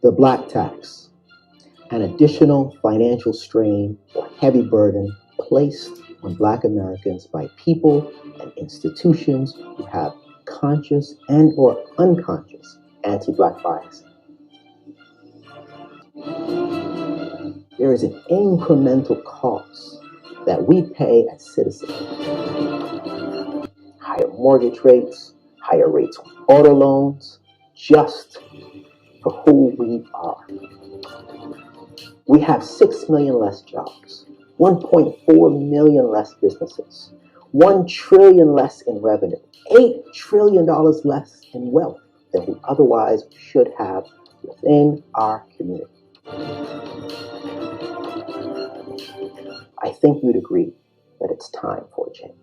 The black tax, an additional financial strain or heavy burden placed on Black Americans by people and institutions who have conscious and or unconscious anti-Black bias. There is an incremental cost that we pay as citizens. Higher mortgage rates, higher rates on auto loans, just for who we are. We have 6 million less jobs, 1.4 million less businesses, 1 trillion less in revenue, $8 trillion less in wealth than we otherwise should have within our community. I think you'd agree that it's time for a change.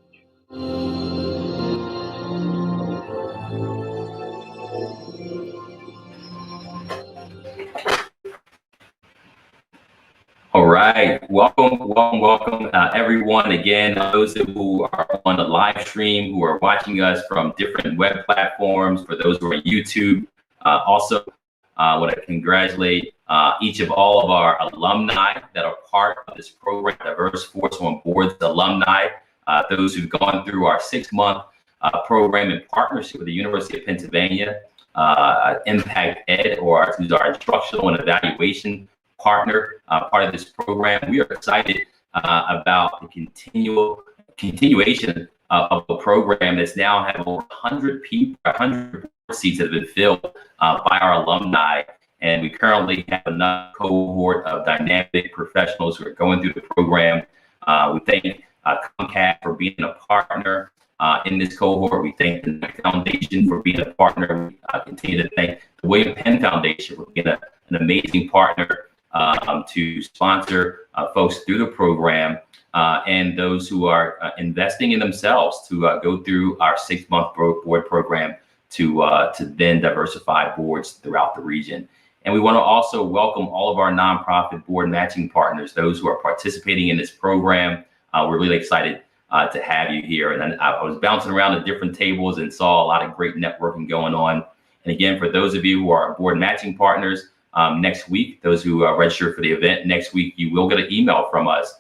All right, welcome, everyone. Again, those who are on the live stream, who are watching us from different web platforms, for those who are on YouTube, also want to congratulate each of all of our alumni that are part of this program, DiverseForce On Boards alumni, those who've gone through our 6-month program in partnership with the University of Pennsylvania, Impact Ed, or who's our instructional and evaluation partner, part of this program. We are excited about the continuation of a program that's now have over 100 people, 100 seats that have been filled by our alumni. And we currently have another cohort of dynamic professionals who are going through the program. We thank Comcast for being a partner in this cohort. We thank the Foundation for being a partner. We continue to thank the William Penn Foundation for being an amazing partner to sponsor folks through the program, and those who are investing in themselves to go through our 6-month board program to then diversify boards throughout the region. And we want to also welcome all of our nonprofit board matching partners, those who are participating in this program. We're really excited to have you here. And I was bouncing around the different tables and saw a lot of great networking going on. And again, for those of you who are board matching partners, next week, those who register for the event next week, you will get an email from us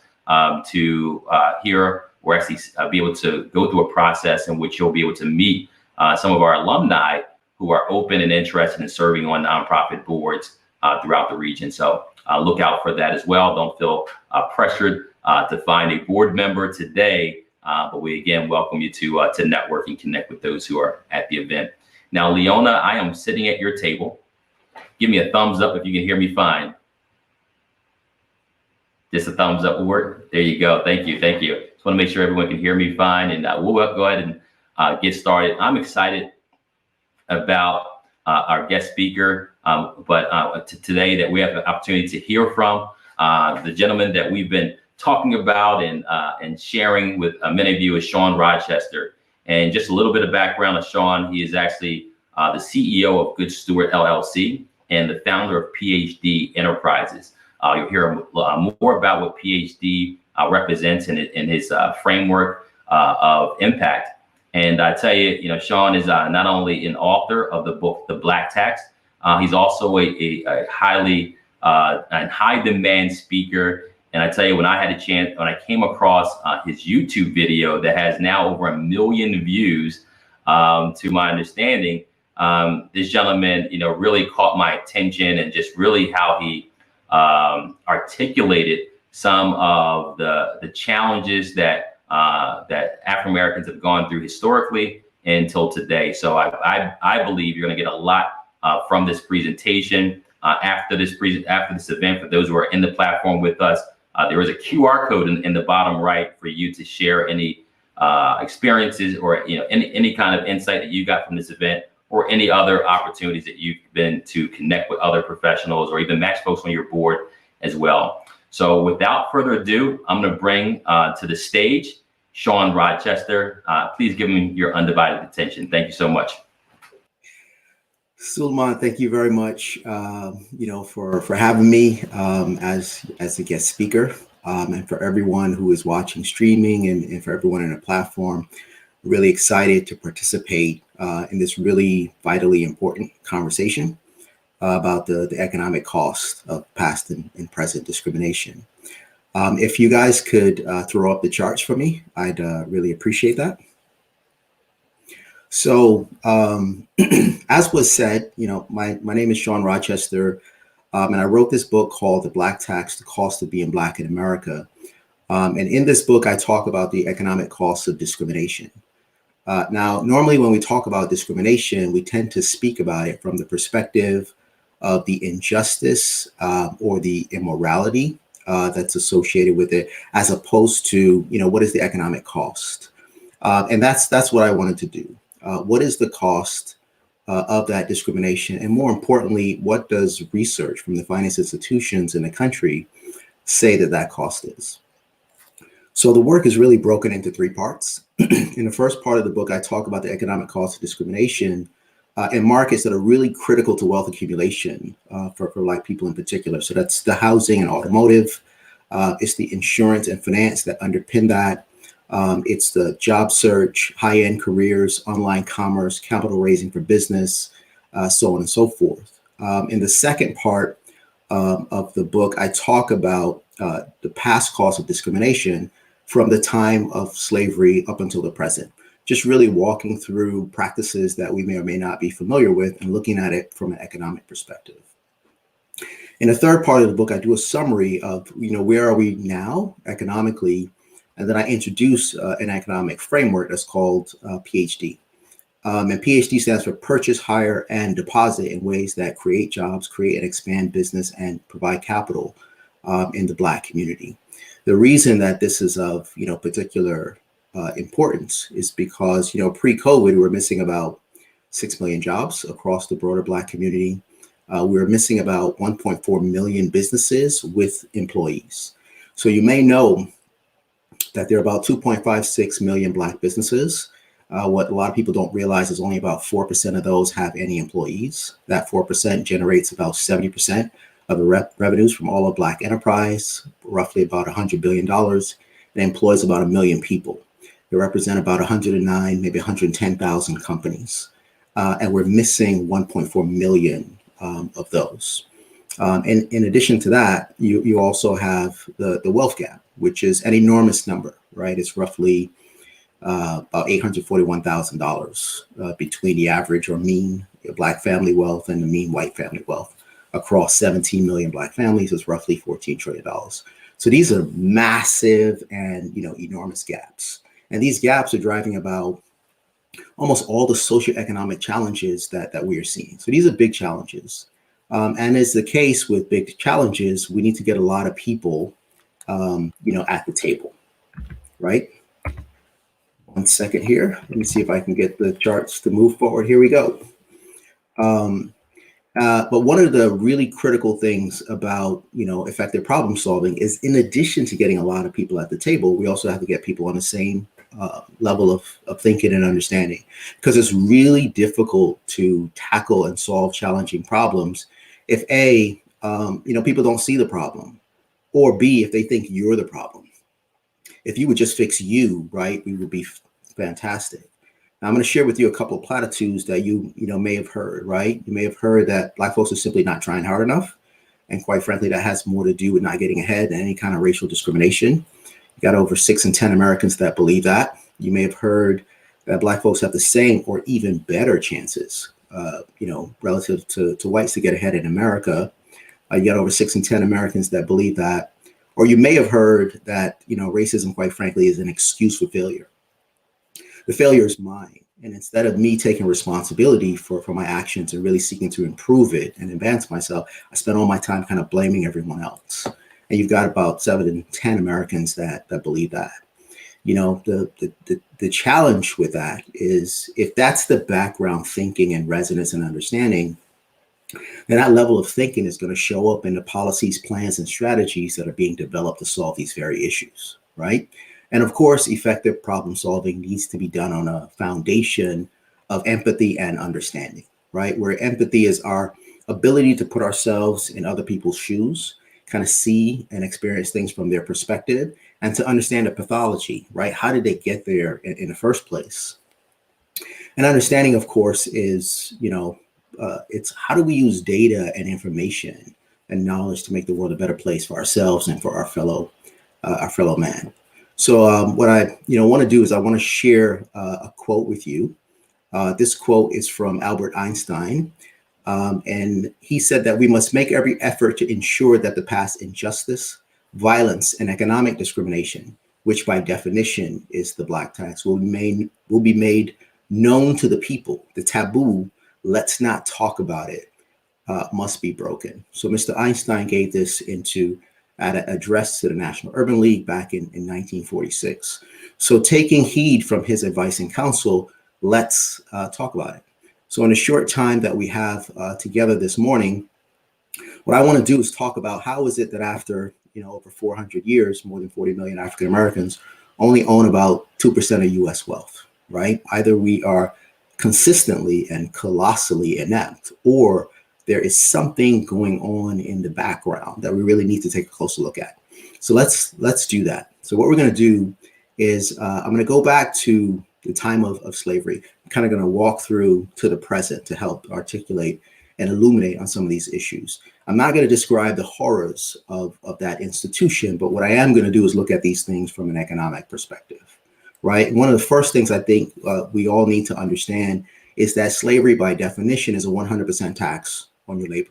to hear or actually be able to go through a process in which you'll be able to meet some of our alumni who are open and interested in serving on nonprofit boards throughout the region. So look out for that as well. Don't feel pressured to find a board member today, but we again welcome you to network and connect with those who are at the event. Now, Leona, I am sitting at your table. Give me a thumbs up if you can hear me fine. Just a thumbs up will work. There you go. Thank you. Thank you. Just want to make sure everyone can hear me fine, and we'll go ahead and get started. I'm excited about our guest speaker, but today that we have the opportunity to hear from the gentleman that we've been talking about and sharing with many of you is Shawn Rochester. And just a little bit of background on Shawn. He is actually the CEO of Good Steward LLC and the founder of PhD Enterprises. You'll hear more about what PhD represents in his framework of impact. And I tell you, Shawn is not only an author of the book, The Black Tax, he's also a highly and high demand speaker. And I tell you, when I came across his YouTube video that has now over 1 million views, to my understanding, this gentleman, really caught my attention, and just really how he articulated some of the challenges that African Americans have gone through historically until today. So I believe you're going to get a lot from this presentation. After this event, for those who are in the platform with us, there is a QR code in the bottom right for you to share any experiences or any kind of insight that you got from this event, or any other opportunities that you've been to connect with other professionals or even match folks on your board as well. So without further ado, I'm going to bring to the stage Shawn Rochester. Please give him your undivided attention. Thank you so much. Sulman, thank you very much, for having me as a guest speaker, and for everyone who is watching streaming, and for everyone on the platform. Really excited to participate in this really vitally important conversation. about the economic cost of past and present discrimination. If you guys could throw up the charts for me, I'd really appreciate that. So as was said, my name is Shawn Rochester, and I wrote this book called The Black Tax, The Cost of Being Black in America. And in this book, I talk about the economic costs of discrimination. Now, normally when we talk about discrimination, we tend to speak about it from the perspective of the injustice or the immorality that's associated with it, as opposed to, what is the economic cost? And that's what I wanted to do. What is the cost of that discrimination? And more importantly, what does research from the finance institutions in the country say that cost is? So the work is really broken into three parts. In the first part of the book, I talk about the economic cost of discrimination in markets that are really critical to wealth accumulation for Black people in particular. So that's the housing and automotive. It's the insurance and finance that underpin that. It's the job search, high-end careers, online commerce, capital raising for business, so on and so forth. In the second part of the book, I talk about the past costs of discrimination from the time of slavery up until the present, just really walking through practices that we may or may not be familiar with and looking at it from an economic perspective. In the third part of the book, I do a summary of, where are we now economically? And then I introduce an economic framework that's called PhD. And PhD stands for Purchase, Hire, and Deposit in ways that create jobs, create and expand business, and provide capital in the Black community. The reason that this is of particular importance is because pre-COVID we were missing about 6 million jobs across the broader Black community. We were missing about 1.4 million businesses with employees. So you may know that there are about 2.56 million Black businesses. What a lot of people don't realize is only about 4% of those have any employees. That 4% generates about 70% of the revenues from all of Black enterprise, roughly about $100 billion, and employs about 1 million people. They represent about 109, maybe 110,000 companies. And we're missing 1.4 million of those. And in addition to that, you also have the wealth gap, which is an enormous number, right? It's roughly about $841,000 between the average or mean Black family wealth and the mean white family wealth. Across 17 million Black families, is roughly $14 trillion. So these are massive and enormous gaps. And these gaps are driving about almost all the socioeconomic challenges that we are seeing. So these are big challenges. And as the case with big challenges, we need to get a lot of people at the table, right? 1 second here. Let me see if I can get the charts to move forward. Here we go. But one of the really critical things about, effective problem solving is, in addition to getting a lot of people at the table, we also have to get people on the same level of thinking and understanding, because it's really difficult to tackle and solve challenging problems if A, people don't see the problem, or B, if they think you're the problem. If you would just fix you, right, we would be fantastic. Now, I'm going to share with you a couple of platitudes that you may have heard, right? You may have heard that Black folks are simply not trying hard enough. And quite frankly, that has more to do with not getting ahead than any kind of racial discrimination. You got over 6 in 10 Americans that believe that. You may have heard that Black folks have the same or even better chances, relative to whites to get ahead in America. You got over 6 in 10 Americans that believe that. Or you may have heard that, racism, quite frankly, is an excuse for failure. The failure is mine. And instead of me taking responsibility for my actions and really seeking to improve it and advance myself, I spend all my time kind of blaming everyone else. And you've got about 7 in 10 Americans that believe that. The challenge with that is, if that's the background thinking and resonance and understanding, then that level of thinking is going to show up in the policies, plans, and strategies that are being developed to solve these very issues, right? And of course, effective problem solving needs to be done on a foundation of empathy and understanding, right? Where empathy is our ability to put ourselves in other people's shoes, kind of see and experience things from their perspective, and to understand the pathology, right? How did they get there in the first place? And understanding, of course, is, it's how do we use data and information and knowledge to make the world a better place for ourselves and for our fellow man. So what I want to do is I want to share a quote with you. This quote is from Albert Einstein, and he said that we must make every effort to ensure that the past injustice, violence, and economic discrimination, which by definition is the black tax, will be made known to the people. The taboo, let's not talk about it, must be broken. So Mr. Einstein gave this at an address to the National Urban League back in 1946. So taking heed from his advice and counsel, let's talk about it. So in the short time that we have together this morning, what I want to do is talk about how is it that after over 400 years, more than 40 million African Americans only own about 2% of U.S. wealth, right? Either we are consistently and colossally inept, or there is something going on in the background that we really need to take a closer look at. So let's do that. So what we're going to do is I'm going to go back to the time of slavery. I'm kind of going to walk through to the present to help articulate and illuminate on some of these issues. I'm not going to describe the horrors of that institution, but what I am going to do is look at these things from an economic perspective, right? One of the first things I think we all need to understand is that slavery by definition is a 100% tax on your labor.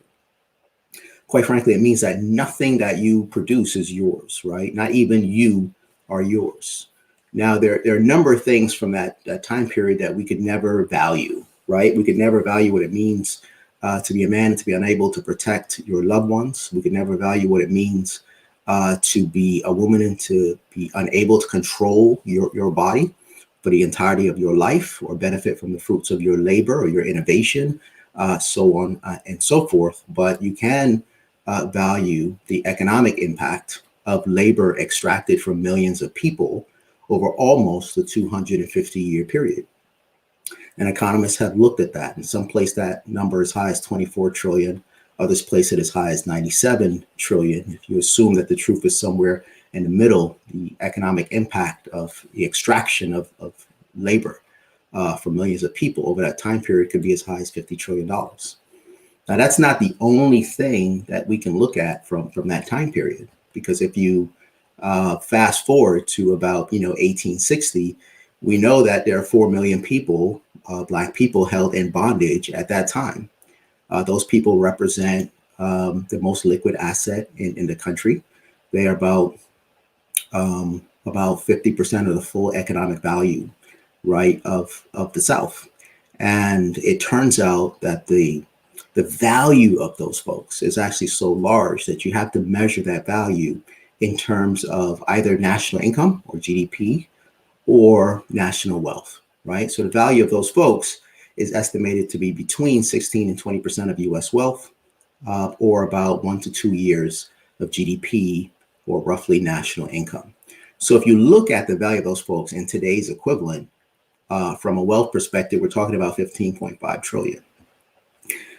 Quite frankly, it means that nothing that you produce is yours, right? Not even you are yours. Now, there are a number of things from that time period that we could never value, right? We could never value what it means to be a man and to be unable to protect your loved ones. We could never value what it means to be a woman and to be unable to control your body for the entirety of your life or benefit from the fruits of your labor or your innovation, so on and so forth. But you can value the economic impact of labor extracted from millions of people over almost a 250-year period. And economists have looked at that. In some place that number as high as 24 trillion, others place it as high as 97 trillion. If you assume that the truth is somewhere in the middle, the economic impact of the extraction of labor for millions of people over that time period could be as high as $50 trillion. Now, that's not the only thing that we can look at from that time period, because if you fast forward to about 1860, we know that there are 4 million people, Black people, held in bondage at that time. Those people represent the most liquid asset in the country. They are about 50% of the full economic value, right, of the South. And it turns out that the value of those folks is actually so large that you have to measure that value in terms of either national income or GDP or national wealth, right? So the value of those folks is estimated to be between 16 and 20% of US wealth, or about 1 to 2 years of GDP, or roughly national income. So if you look at the value of those folks in today's equivalent, from a wealth perspective, we're talking about 15.5 trillion.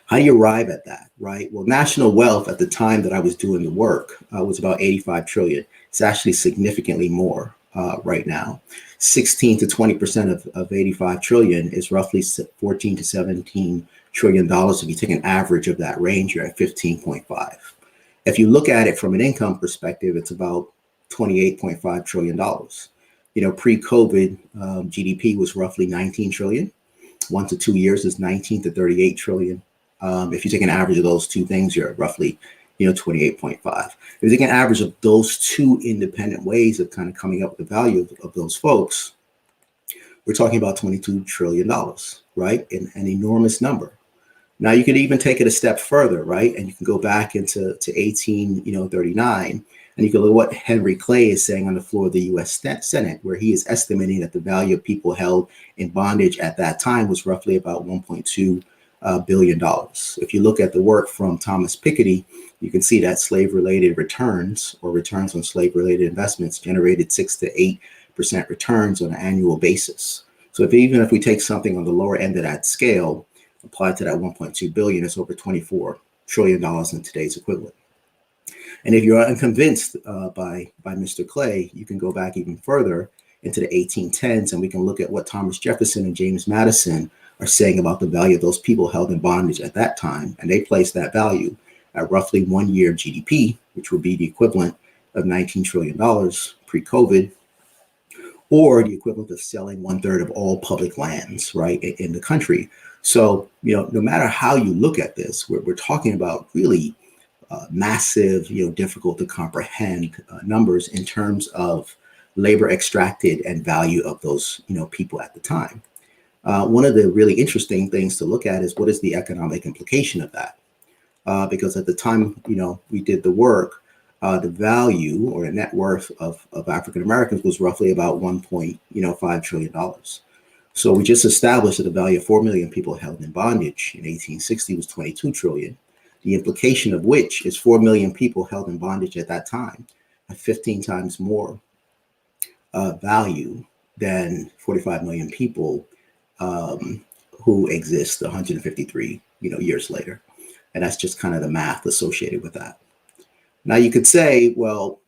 How do you arrive at that, right? Well, national wealth at the time that I was doing the work was about 85 trillion. It's actually significantly more right now. 16 to 20% of 85 trillion is roughly 14 to 17 trillion dollars. If you take an average of that range, you're at 15.5. If you look at it from an income perspective, it's about $28.5 trillion. Pre-COVID, GDP was roughly 19 trillion. 1 to 2 years is 19 to 38 trillion. If you take an average of those two things, you're at roughly 28.5. If you take an average of those two independent ways of kind of coming up with the value of those folks, we're talking about $22 trillion, right? An enormous number. Now you could even take it a step further, right? And you can go back into 1839, and you can look at what Henry Clay is saying on the floor of the U.S. Senate, where he is estimating that the value of people held in bondage at that time was roughly about $1.2 billion. If you look at the work from Thomas Piketty, you can see that slave-related returns, or returns on slave-related investments, generated 6 to 8% returns on an annual basis. So even if we take something on the lower end of that scale, applied to that 1.2 billion, it's over $24 trillion in today's equivalent. And if you're unconvinced by Mr. Clay, you can go back even further into the 1810s, and we can look at what Thomas Jefferson and James Madison are saying about the value of those people held in bondage at that time. And they place that value at roughly 1 year GDP, which would be the equivalent of $19 trillion pre-COVID, or the equivalent of selling 1/3 of all public lands, right, in the country. So, no matter how you look at this, we're talking about really massive, difficult to comprehend numbers in terms of labor extracted and value of those, people at the time. One of the really interesting things to look at is what is the economic implication of that? Because at the time, we did the work, the value or the net worth of African Americans was roughly about $1.5 trillion. So we just established that the value of 4 million people held in bondage in 1860 was 22 trillion. The implication of which is 4 million people held in bondage at that time at 15 times more value than 45 million people who exist 153 years later. And that's just kind of the math associated with that. Now you could say, well,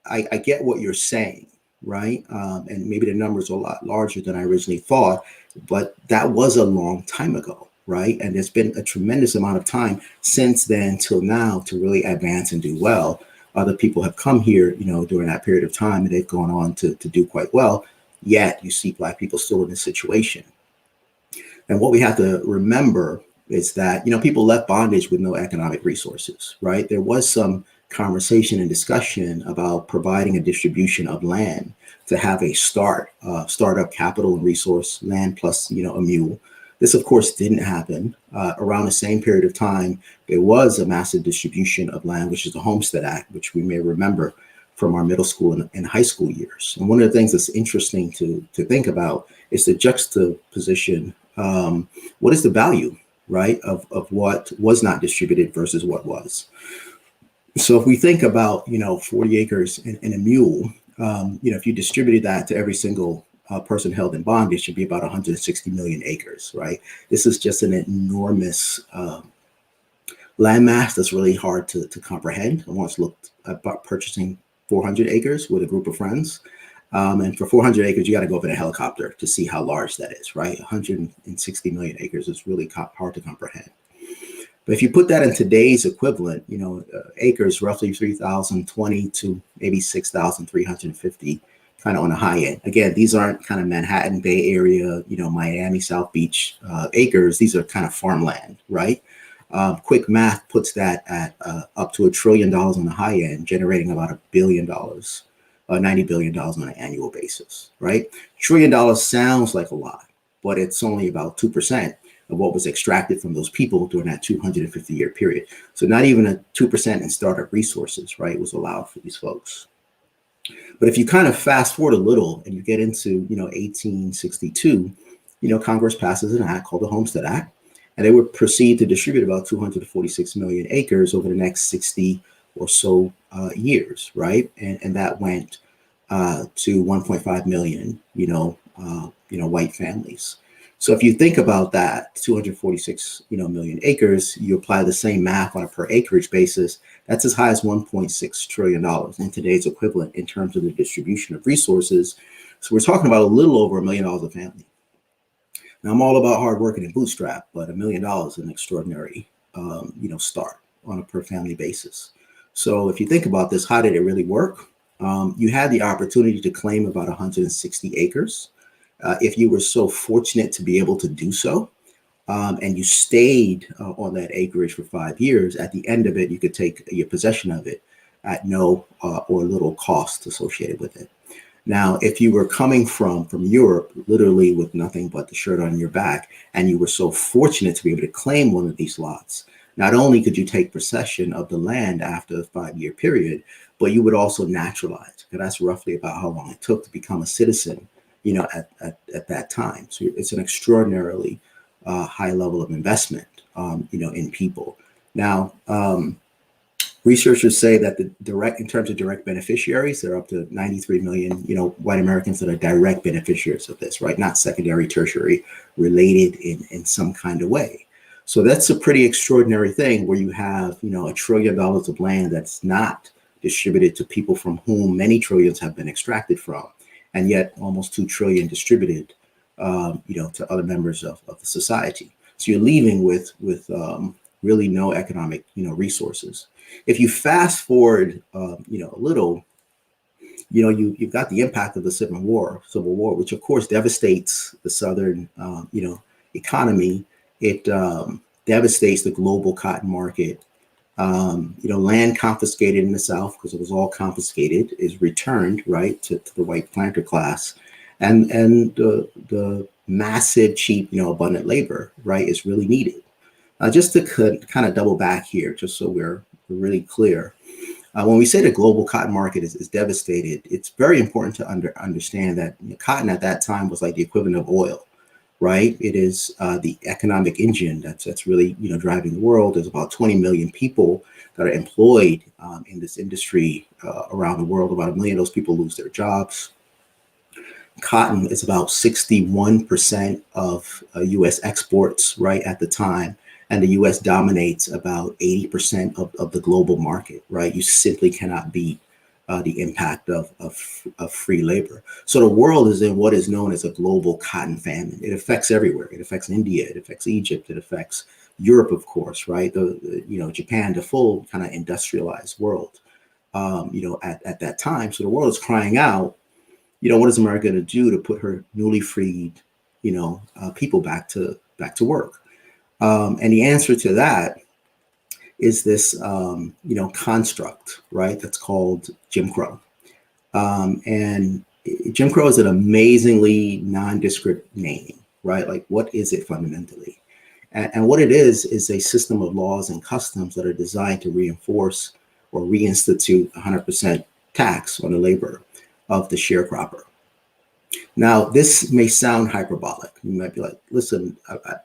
I get what you're saying, right? And maybe the numbers are a lot larger than I originally thought, but that was a long time ago, right? And there's been a tremendous amount of time since then till now to really advance and do well. Other people have come here, during that period of time, and they've gone on to do quite well. Yet you see Black people still in this situation. And what we have to remember is that, people left bondage with no economic resources, right? There was some conversation and discussion about providing a distribution of land to have a startup capital and resource, land plus, a mule. This, of course, didn't happen. Around the same period of time, there was a massive distribution of land, which is the Homestead Act, which we may remember from our middle school and high school years. And one of the things that's interesting to think about is the juxtaposition. What is the value, right, of what was not distributed versus what was? So if we think about, 40 acres and a mule, if you distributed that to every single person held in bondage, should be about 160 million acres, right? This is just an enormous landmass that's really hard to comprehend. I once looked about purchasing 400 acres with a group of friends. And for 400 acres, you got to go up in a helicopter to see how large that is, right? 160 million acres is really hard to comprehend. But if you put that in today's equivalent, acres, roughly 3,020 to maybe 6,350, kind of on the high end. Again, these aren't kind of Manhattan Bay Area, Miami, South Beach acres. These are kind of farmland, right? Quick math puts that at up to $1 trillion on the high end, generating about $1 billion. $90 billion on an annual basis, right? $1 trillion sounds like a lot, but it's only about 2% of what was extracted from those people during that 250-year period. So not even a 2% in startup resources, right, was allowed for these folks. But if you kind of fast forward a little and you get into, 1862, Congress passes an act called the Homestead Act, and they would proceed to distribute about 246 million acres over the next 60 or so years, right? And that went to 1.5 million, white families. So if you think about that, 246, million acres, you apply the same math on a per acreage basis, that's as high as $1.6 trillion in today's equivalent in terms of the distribution of resources. So we're talking about a little over $1 million a family. Now I'm all about hard working and bootstrap, but $1 million is an extraordinary, start on a per family basis. So if you think about this, how did it really work? You had the opportunity to claim about 160 acres. If you were so fortunate to be able to do so, and you stayed on that acreage for 5 years, at the end of it, you could take your possession of it at no or little cost associated with it. Now, if you were coming from Europe, literally with nothing but the shirt on your back, and you were so fortunate to be able to claim one of these lots, not only could you take possession of the land after a 5-year period, but you would also naturalize. And that's roughly about how long it took to become a citizen, at that time. So it's an extraordinarily high level of investment, in people. Now, researchers say that in terms of direct beneficiaries, there are up to 93 million, white Americans that are direct beneficiaries of this, right? Not secondary, tertiary, related in some kind of way. So that's a pretty extraordinary thing where you have, $1 trillion of land that's not distributed to people from whom many trillions have been extracted from, and yet almost 2 trillion distributed to other members of the society. So you're leaving with really no economic, resources. If you fast forward, a little, you've got the impact of the Civil War, which of course devastates the Southern, economy. It devastates the global cotton market. Land confiscated in the South, because it was all confiscated, is returned, right, to the white planter class, and the massive, cheap, abundant labor, right, is really needed. Just to kind of double back here, just so we're really clear. When we say the global cotton market is devastated, it's very important to understand that cotton at that time was like the equivalent of oil, right? It is the economic engine that's really driving the world. There's about 20 million people that are employed in this industry around the world. About 1 million of those people lose their jobs. Cotton is about 61% of U.S. exports, right, at the time. And the U.S. dominates about 80% of the global market, right? You simply cannot beat the impact of free labor. So the world is in what is known as a global cotton famine. It affects everywhere. It affects India. It affects Egypt. It affects Europe, of course, right? Japan, the full kind of industrialized world, at that time. So the world is crying out, what is America going to do to put her newly freed, people back to work? And the answer to that is this, construct, right? That's called Jim Crow. And Jim Crow is an amazingly nondescript name, right? Like, what is it fundamentally? And what it is a system of laws and customs that are designed to reinforce or reinstitute 100% tax on the labor of the sharecropper. Now, this may sound hyperbolic. You might be like, listen,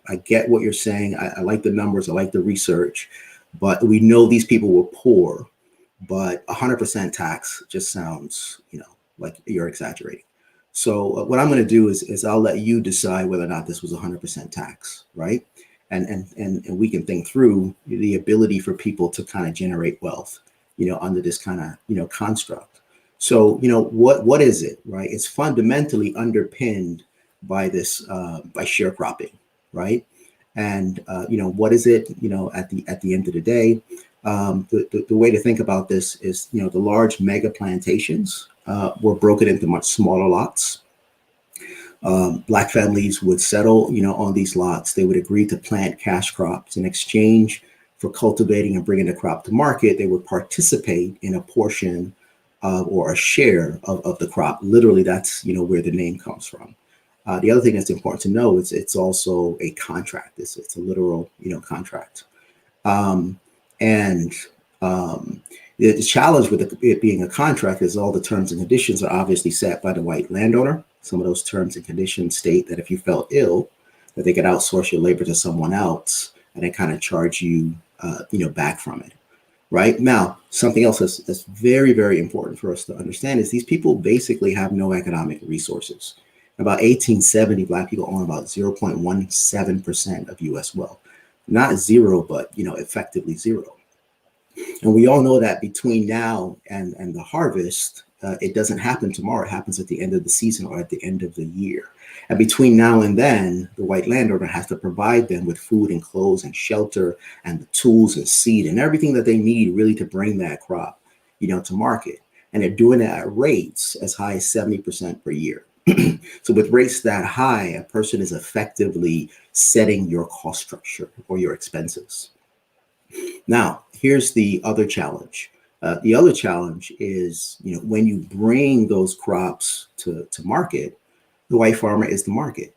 I get what you're saying. I like the numbers. I like the research. But we know these people were poor. But 100% tax just sounds, like you're exaggerating. So what I'm going to do is I'll let you decide whether or not this was 100% tax, right? And we can think through the ability for people to kind of generate wealth, under this kind of, construct. So, what is it, right? It's fundamentally underpinned by this, by sharecropping, right? And, what is it, at the end of the day? The way to think about this is, the large mega plantations were broken into much smaller lots. Black families would settle, on these lots. They would agree to plant cash crops in exchange for cultivating and bringing the crop to market. They would participate in a portion or a share of the crop. Literally, that's where the name comes from. The other thing that's important to know is it's also a contract. It's a literal contract. The challenge with it being a contract is all the terms and conditions are obviously set by the white landowner. Some of those terms and conditions state that if you fell ill, that they could outsource your labor to someone else and then kind of charge you, back from it. Right now, something else that's very, very important for us to understand is these people basically have no economic resources. About 1870, Black people own about 0.17% of U.S. wealth. Not zero, but effectively zero. And we all know that between now and the harvest, it doesn't happen tomorrow. It happens at the end of the season or at the end of the year. And between now and then, the white landowner has to provide them with food and clothes and shelter and the tools and seed and everything that they need really to bring that crop, to market. And they're doing it at rates as high as 70% per year. So with rates that high, a person is effectively setting your cost structure or your expenses. Now, here's the other challenge. The other challenge is, when you bring those crops to market, the white farmer is the market.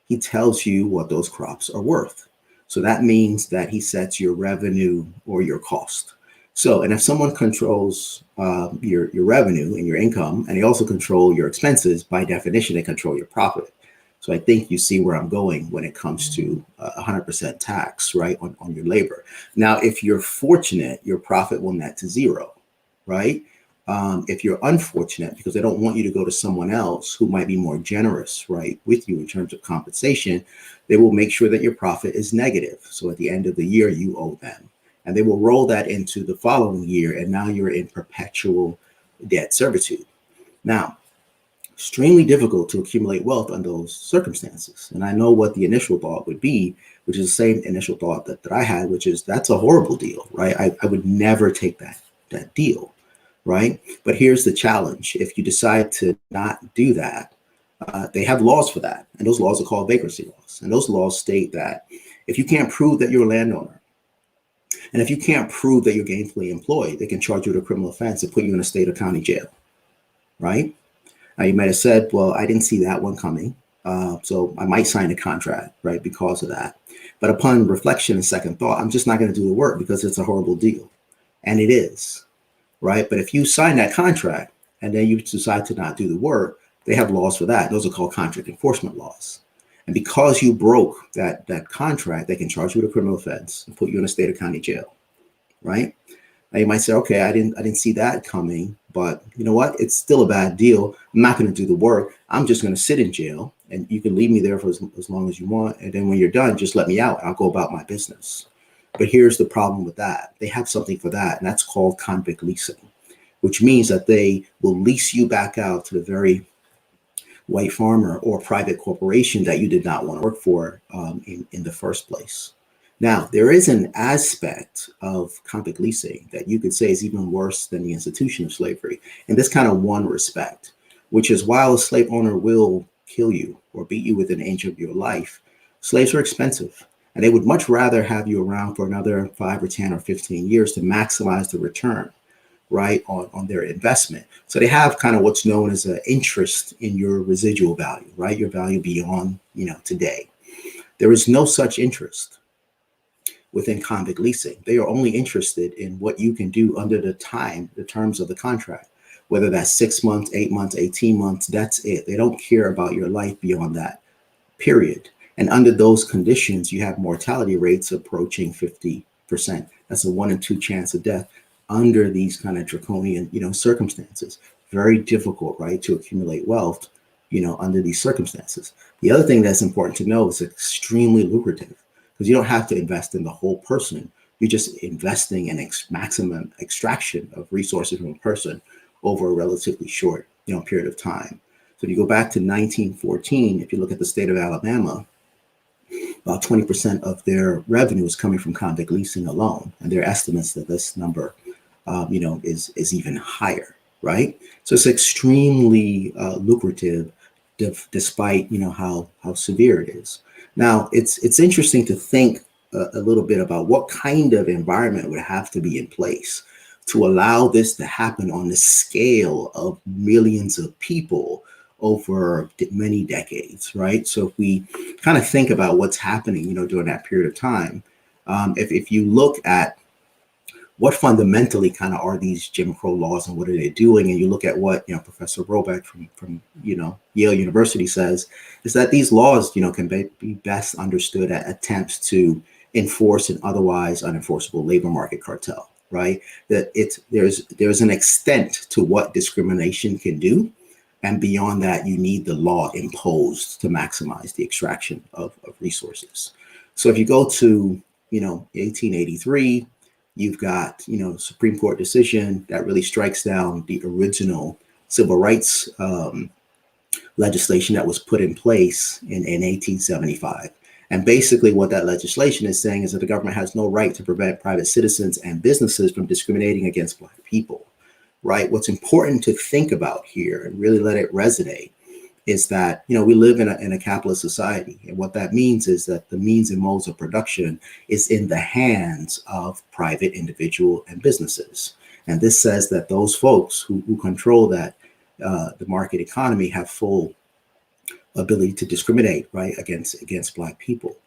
He tells you what those crops are worth. So that means that he sets your revenue or your cost. So, and if someone controls your revenue and your income, and they also control your expenses, by definition, they control your profit. So I think you see where I'm going when it comes to 100% tax, right, on your labor. Now, if you're fortunate, your profit will net to zero, right? If you're unfortunate, because they don't want you to go to someone else who might be more generous, right, with you in terms of compensation, they will make sure that your profit is negative. So at the end of the year, you owe them. And they will roll that into the following year, and now you're in perpetual debt servitude. Now, extremely difficult to accumulate wealth under those circumstances. And I know what the initial thought would be, which is the same initial thought that I had, which is that's a horrible deal, right? I would never take that deal, right? But here's the challenge. If you decide to not do that, they have laws for that. And those laws are called vagrancy laws. And those laws state that if you can't prove that you're a landowner, and if you can't prove that you're gainfully employed, they can charge you with a criminal offense and put you in a state or county jail, right? Now, you might have said, well, I didn't see that one coming, so I might sign a contract, right, because of that. But upon reflection and second thought, I'm just not going to do the work because it's a horrible deal. And it is, right? But if you sign that contract and then you decide to not do the work, they have laws for that. Those are called contract enforcement laws. And because you broke that contract, they can charge you with a criminal offense and put you in a state or county jail, right? Now you might say, okay, I didn't see that coming, but you know what? It's still a bad deal. I'm not going to do the work. I'm just going to sit in jail, and you can leave me there for as long as you want. And then when you're done, just let me out and I'll go about my business. But here's the problem with that. They have something for that, and that's called convict leasing, which means that they will lease you back out to the very white farmer or private corporation that you did not want to work for in the first place. Now, there is an aspect of convict leasing that you could say is even worse than the institution of slavery in this kind of one respect, which is while a slave owner will kill you or beat you within an inch of your life, slaves are expensive, and they would much rather have you around for another 5 or 10 or 15 years to maximize the return, right, on their investment. So they have kind of what's known as an interest in your residual value, right, your value beyond, today. There is no such interest within convict leasing. They are only interested in what you can do under the terms of the contract, whether that's 6 months, 8 months, 18 months, that's it. They don't care about your life beyond that period. And under those conditions, you have mortality rates approaching 50%. That's a 1 in 2 chance of death under these kind of draconian, circumstances. Very difficult, right, to accumulate wealth, under these circumstances. The other thing that's important to know is extremely lucrative, because you don't have to invest in the whole person. You're just investing in maximum extraction of resources from a person over a relatively short, period of time. So if you go back to 1914, if you look at the state of Alabama, about 20% of their revenue is coming from convict leasing alone. And there are estimates that this number, is even higher, right? So it's extremely lucrative, despite, how severe it is. Now, it's interesting to think a little bit about what kind of environment would have to be in place to allow this to happen on the scale of millions of people over many decades, right? So if we kind of think about what's happening, during that period of time, if you look at what fundamentally kind of are these Jim Crow laws and what are they doing, and you look at what Professor Robeck from Yale University says, is that these laws can be best understood as attempts to enforce an otherwise unenforceable labor market cartel, right? That there's an extent to what discrimination can do, and beyond that, you need the law imposed to maximize the extraction of resources. So if you go to 1883. You've got, Supreme Court decision that really strikes down the original civil rights legislation that was put in place in 1875. And basically what that legislation is saying is that the government has no right to prevent private citizens and businesses from discriminating against Black people, right? What's important to think about here and really let it resonate is that, we live in a capitalist society. And what that means is that the means and modes of production is in the hands of private individual and businesses. And this says that those folks who control that, the market economy, have full ability to discriminate, right, against Black people.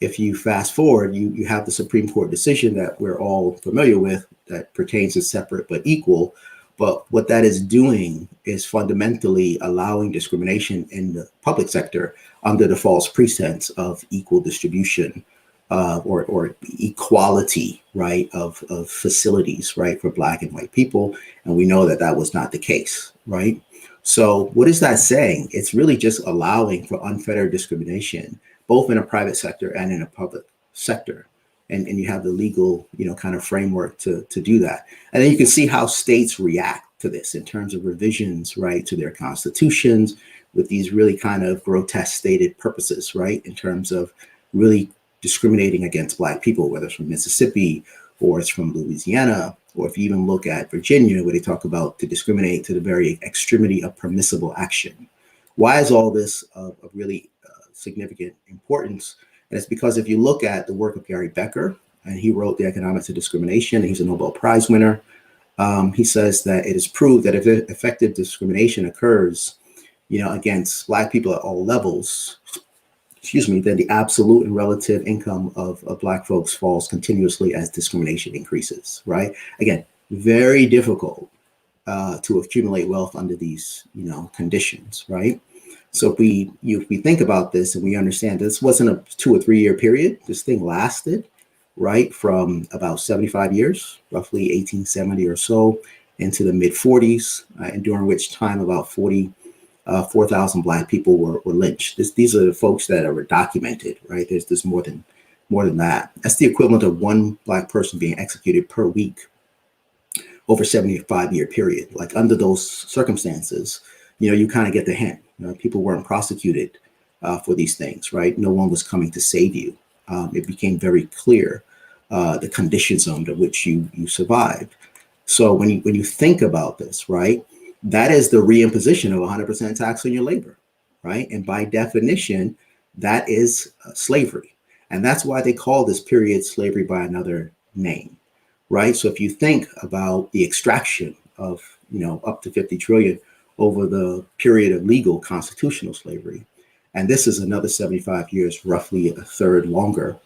If you fast forward, you have the Supreme Court decision that we're all familiar with that pertains to separate but equal. But what that is doing is fundamentally allowing discrimination in the public sector under the false pretense of equal distribution or equality, right, of facilities, right, for Black and white people. And we know that that was not the case, right? So what is that saying? It's really just allowing for unfettered discrimination, both in a private sector and in a public sector. And you have the legal, kind of framework to do that. And then you can see how states react to this in terms of revisions, right, to their constitutions with these really kind of grotesque stated purposes, right, in terms of really discriminating against Black people, whether it's from Mississippi or it's from Louisiana, or if you even look at Virginia, where they talk about to discriminate to the very extremity of permissible action. Why is all this of really significant importance? And it's because if you look at the work of Gary Becker, and he wrote The Economics of Discrimination, he's a Nobel Prize winner. He says that it is proved that if effective discrimination occurs, against Black people at all levels, then the absolute and relative income of Black folks falls continuously as discrimination increases, right? Again, very difficult to accumulate wealth under these, conditions, right? So if we think about this and we understand this wasn't a 2 or 3 year period, this thing lasted, right, from about 75 years, roughly 1870 or so, into the mid 40s, and during which time about 4,000 Black people were lynched. These are the folks that are documented, right? There's more than that. That's the equivalent of one Black person being executed per week over a 75-year period. Like under those circumstances, you kind of get the hint. People weren't prosecuted for these things, right? No one was coming to save you. It became very clear the conditions under which you survived. So when you think about this, right, that is the reimposition of 100% tax on your labor, right? And by definition, that is slavery. And that's why they call this period slavery by another name, right? So if you think about the extraction of, up to 50 trillion over the period of legal constitutional slavery, and this is another 75 years, roughly a third longer,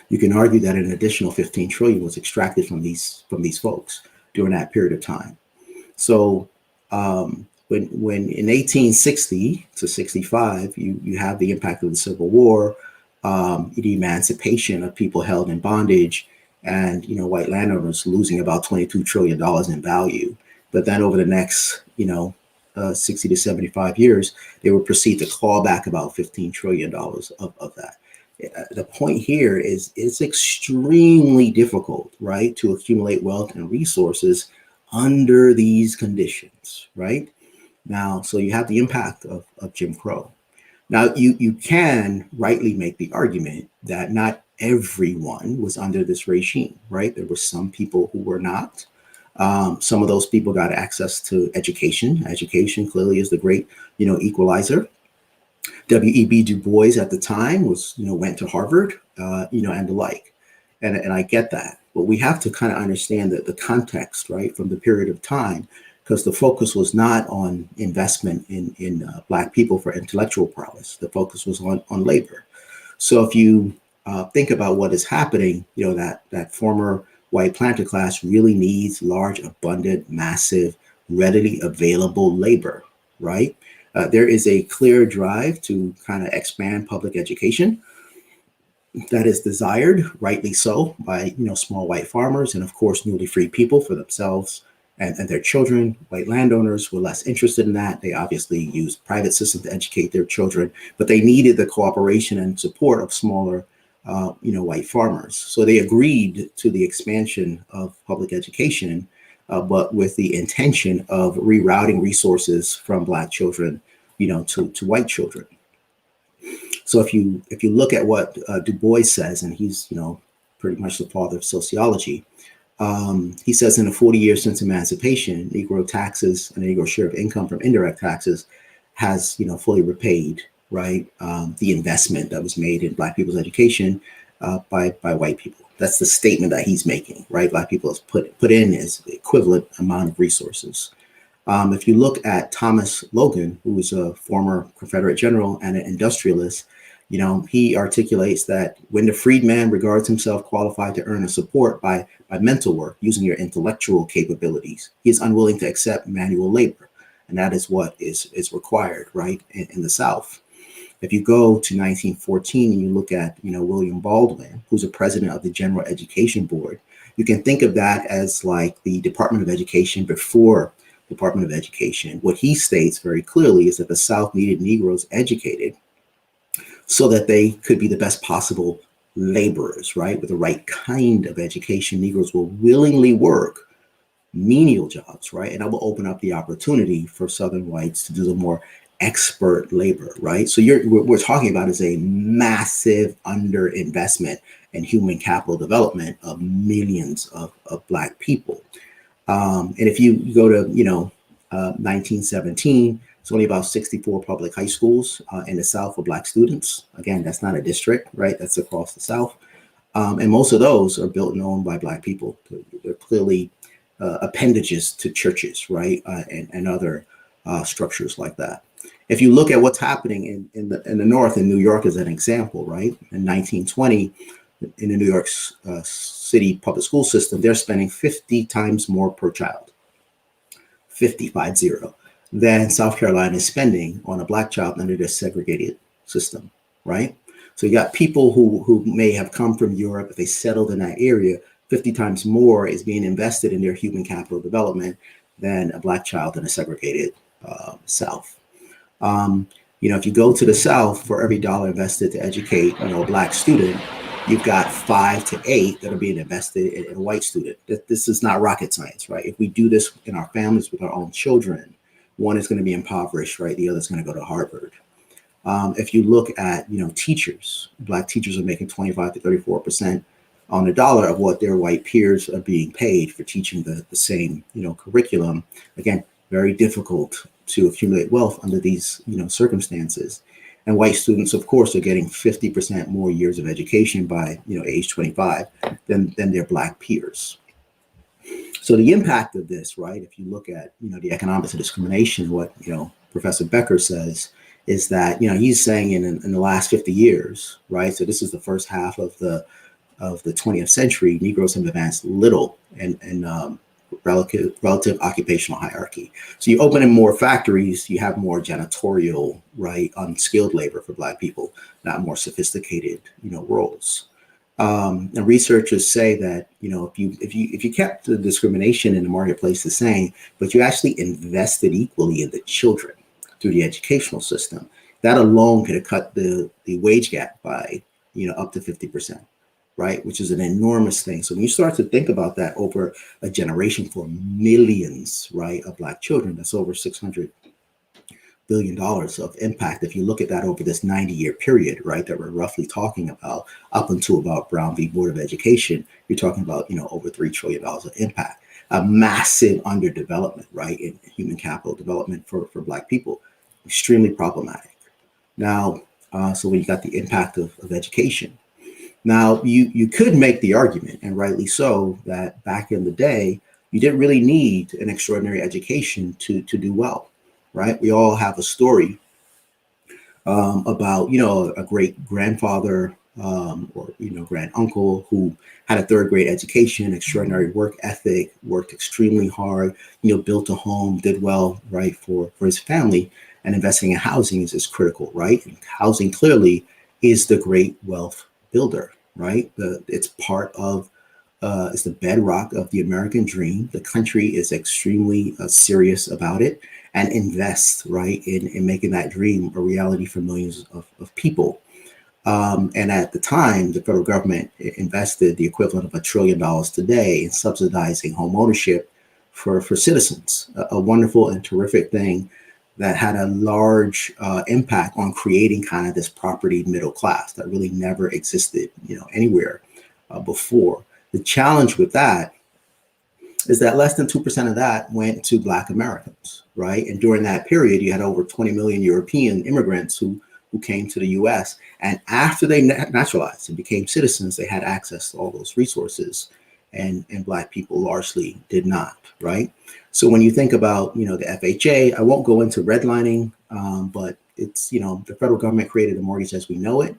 you can argue that an additional 15 trillion was extracted from these folks during that period of time. So when in 1860 to 65, you have the impact of the Civil War, the emancipation of people held in bondage, and white landowners losing about $22 trillion in value. But then over the next 60 to 75 years, they would proceed to claw back about $15 trillion of that. The point here is it's extremely difficult, right, to accumulate wealth and resources under these conditions, right? Now, so you have the impact of Jim Crow. Now, you can rightly make the argument that not everyone was under this regime, right? There were some people who were not. Some of those people got access to education. Education clearly is the great, equalizer. W.E.B. Du Bois at the time went to Harvard, and the like. And I get that. But we have to kind of understand the context, right, from the period of time, because the focus was not on investment in Black people for intellectual prowess. The focus was on labor. So if you think about what is happening, that former white planter class really needs large, abundant, massive, readily available labor, right? There is a clear drive to kind of expand public education that is desired, rightly so, by small white farmers and of course newly freed people for themselves and their children. White landowners were less interested in that. They obviously used private systems to educate their children, but they needed the cooperation and support of smaller white farmers. So they agreed to the expansion of public education, but with the intention of rerouting resources from Black children, to white children. So if you look at what Du Bois says, and he's pretty much the father of sociology, he says in the 40 years since emancipation, Negro taxes and the Negro share of income from indirect taxes has fully repaid, right, the investment that was made in Black people's education by white people. That's the statement that he's making, right? Black people has put in as the equivalent amount of resources. If you look at Thomas Logan, who was a former Confederate general and an industrialist, he articulates that when the freedman regards himself qualified to earn a support by mental work, using your intellectual capabilities, he is unwilling to accept manual labor. And that is what is required, right, in the South. If you go to 1914 and you look at, William Baldwin, who's a president of the General Education Board, you can think of that as like the Department of Education before Department of Education. What he states very clearly is that the South needed Negroes educated so that they could be the best possible laborers, right? With the right kind of education, Negroes will willingly work menial jobs, right? And that will open up the opportunity for Southern whites to do the more expert labor, right? So what we're talking about is a massive underinvestment in human capital development of millions of Black people. And if you go to, 1917, it's only about 64 public high schools in the South for Black students. Again, that's not a district, right? That's across the South. And most of those are built and owned by Black people. They're clearly appendages to churches, right? And other structures like that. If you look at what's happening in the North, in New York as an example, right? In 1920, in the New York City public school system, they're spending 50 times more per child, 50 than South Carolina is spending on a Black child under their segregated system, right? So you got people who may have come from Europe, if they settled in that area, 50 times more is being invested in their human capital development than a Black child in a segregated South. If you go to the South, for every dollar invested to educate, a Black student, you've got 5 to 8 that are being invested in a white student. This is not rocket science, right? If we do this in our families with our own children, one is going to be impoverished, right? The other is going to go to Harvard. If you look at, teachers, Black teachers are making 25 to 34% on the dollar of what their white peers are being paid for teaching the same, curriculum. Again, very difficult to accumulate wealth under these, circumstances. And white students, of course, are getting 50% more years of education by, age 25 than their Black peers. So the impact of this, right, if you look at, the economics of discrimination, what, Professor Becker says is that, he's saying in the last 50 years, right, so this is the first half of the 20th century, Negroes have advanced little in relative occupational hierarchy. So you open in more factories, you have more janitorial, right, unskilled labor for Black people, not more sophisticated, roles. And researchers say that, if you kept the discrimination in the marketplace the same, but you actually invested equally in the children through the educational system, that alone could have cut the wage gap by, up to 50%. Right, which is an enormous thing. So when you start to think about that over a generation for millions, right, of Black children, that's over $600 billion of impact. If you look at that over this 90-year period, right, that we're roughly talking about, up until about Brown v. Board of Education, you're talking about, over $3 trillion of impact. A massive underdevelopment, right, in human capital development for Black people, extremely problematic. Now, so when you got the impact of education. Now, you could make the argument, and rightly so, that back in the day, you didn't really need an extraordinary education to do well, right? We all have a story about, a great grandfather or, grand uncle who had a third grade education, extraordinary work ethic, worked extremely hard, built a home, did well, right, for his family, and investing in housing is critical, right? And housing clearly is the great wealth builder, right? It's part of, it's the bedrock of the American dream. The country is extremely serious about it and invests, right, in making that dream a reality for millions of people. And at the time, the federal government invested the equivalent of $1 trillion today in subsidizing home ownership for citizens, a wonderful and terrific thing that had a large impact on creating kind of this property middle class that really never existed, anywhere before. The challenge with that is that less than 2% of that went to Black Americans, right? And during that period, you had over 20 million European immigrants who came to the US. And after they naturalized and became citizens, they had access to all those resources. And Black people largely did not, right? So when you think about, the FHA, I won't go into redlining, but it's, the federal government created the mortgage as we know it.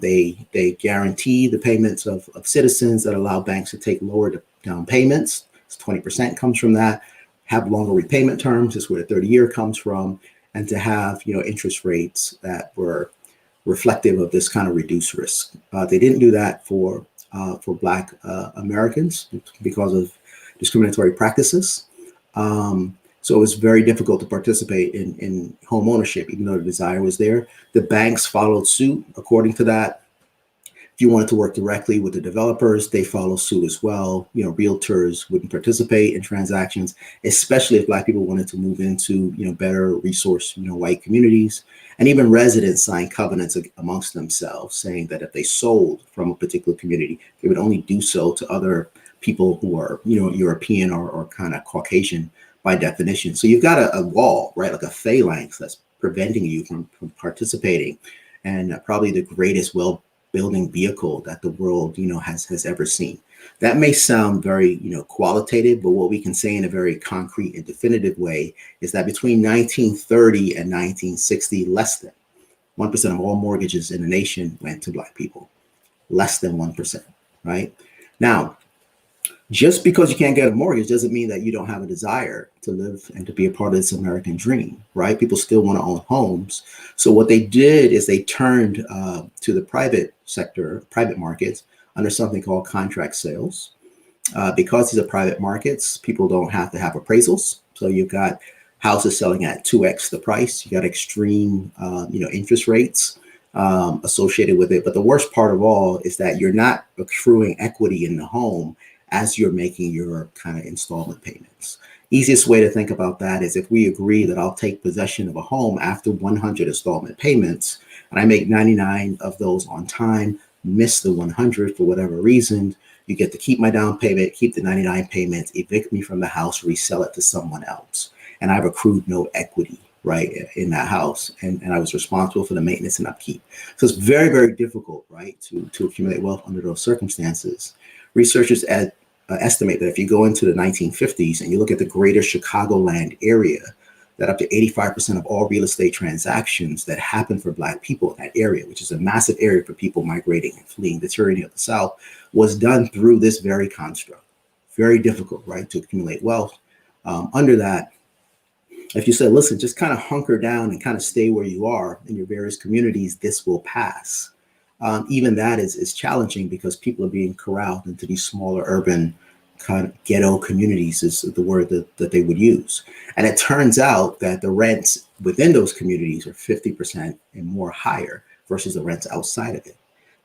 They guarantee the payments of citizens that allow banks to take lower down payments. 20% comes from that. Have longer repayment terms is where the 30-year comes from, and to have, interest rates that were reflective of this kind of reduced risk. They didn't do that for Black Americans because of discriminatory practices. So it was very difficult to participate in home ownership, even though the desire was there. The banks followed suit according to that. If you wanted to work directly with the developers, they follow suit as well. You know, realtors wouldn't participate in transactions, especially if Black people wanted to move into, you know, better resource, you know, white communities. And even residents signed covenants amongst themselves saying that if they sold from a particular community, they would only do so to other people who are, you know, European or kind of Caucasian by definition. So you've got a wall, right, like a phalanx that's preventing you from participating. And probably the greatest building vehicle that the world, you know, has ever seen. That may sound very, you know, qualitative, but what we can say in a very concrete and definitive way is that between 1930 and 1960, less than 1% of all mortgages in the nation went to Black people. Less than 1%, right? Now, just because you can't get a mortgage doesn't mean that you don't have a desire to live and to be a part of this American dream, right? People still want to own homes. So what they did is they turned to the private sector, private markets, under something called contract sales. Because these are private markets, people don't have to have appraisals. So you've got houses selling at 2x the price. You got extreme, you know, interest rates associated with it. But the worst part of all is that you're not accruing equity in the home as you're making your kind of installment payments. Easiest way to think about that is if we agree that I'll take possession of a home after 100 installment payments, and I make 99 of those on time, miss the 100 for whatever reason, you get to keep my down payment, keep the 99 payments, evict me from the house, resell it to someone else. And I've accrued no equity, right, in that house. And I was responsible for the maintenance and upkeep. So it's very, very difficult, right, to accumulate wealth under those circumstances. Researchers estimate that if you go into the 1950s and you look at the greater Chicagoland area, that up to 85% of all real estate transactions that happen for Black people in that area, which is a massive area for people migrating and fleeing the tyranny of the South, was done through this very construct. Very difficult, right, to accumulate wealth. Under that, if you say, listen, just kind of hunker down and kind of stay where you are in your various communities, this will pass. Even that is challenging because people are being corralled into these smaller urban kind of ghetto communities is the word that they would use. And it turns out that the rents within those communities are 50% and more higher versus the rents outside of it.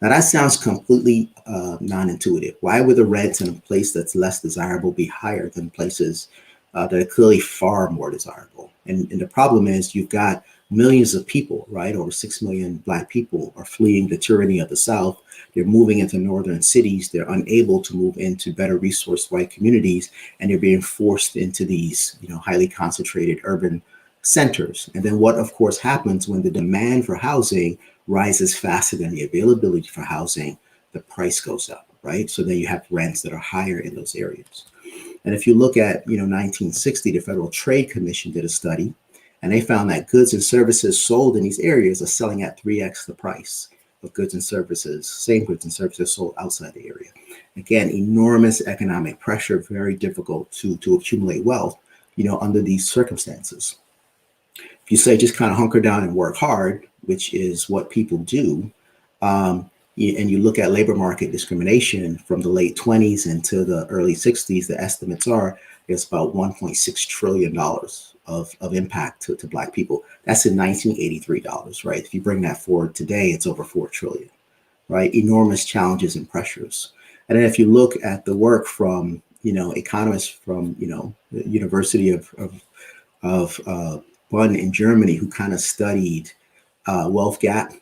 Now that sounds completely non-intuitive. Why would the rents in a place that's less desirable be higher than places that are clearly far more desirable? And the problem is you've got millions of people, right? Over 6 million Black people are fleeing the tyranny of the South. They're moving into northern cities. They're unable to move into better resourced white communities, and they're being forced into these, you know, highly concentrated urban centers. And then what, of course, happens when the demand for housing rises faster than the availability for housing, the price goes up, right? So then you have rents that are higher in those areas. And if you look at, you know, 1960, the Federal Trade Commission did a study, and they found that goods and services sold in these areas are selling at 3x the price of goods and services, same goods and services sold outside the area. Again, enormous economic pressure, very difficult to accumulate wealth, you know, under these circumstances. If you say just kind of hunker down and work hard, which is what people do, and you look at labor market discrimination from the late 20s into the early 60s, the estimates are there's about $1.6 trillion of impact to Black people. That's in 1983 dollars, right? If you bring that forward today, it's over 4 trillion, right? Enormous challenges and pressures. And then if you look at the work from, you know, economists from, you know, the University of Bonn in Germany, who kind of studied wealth gap,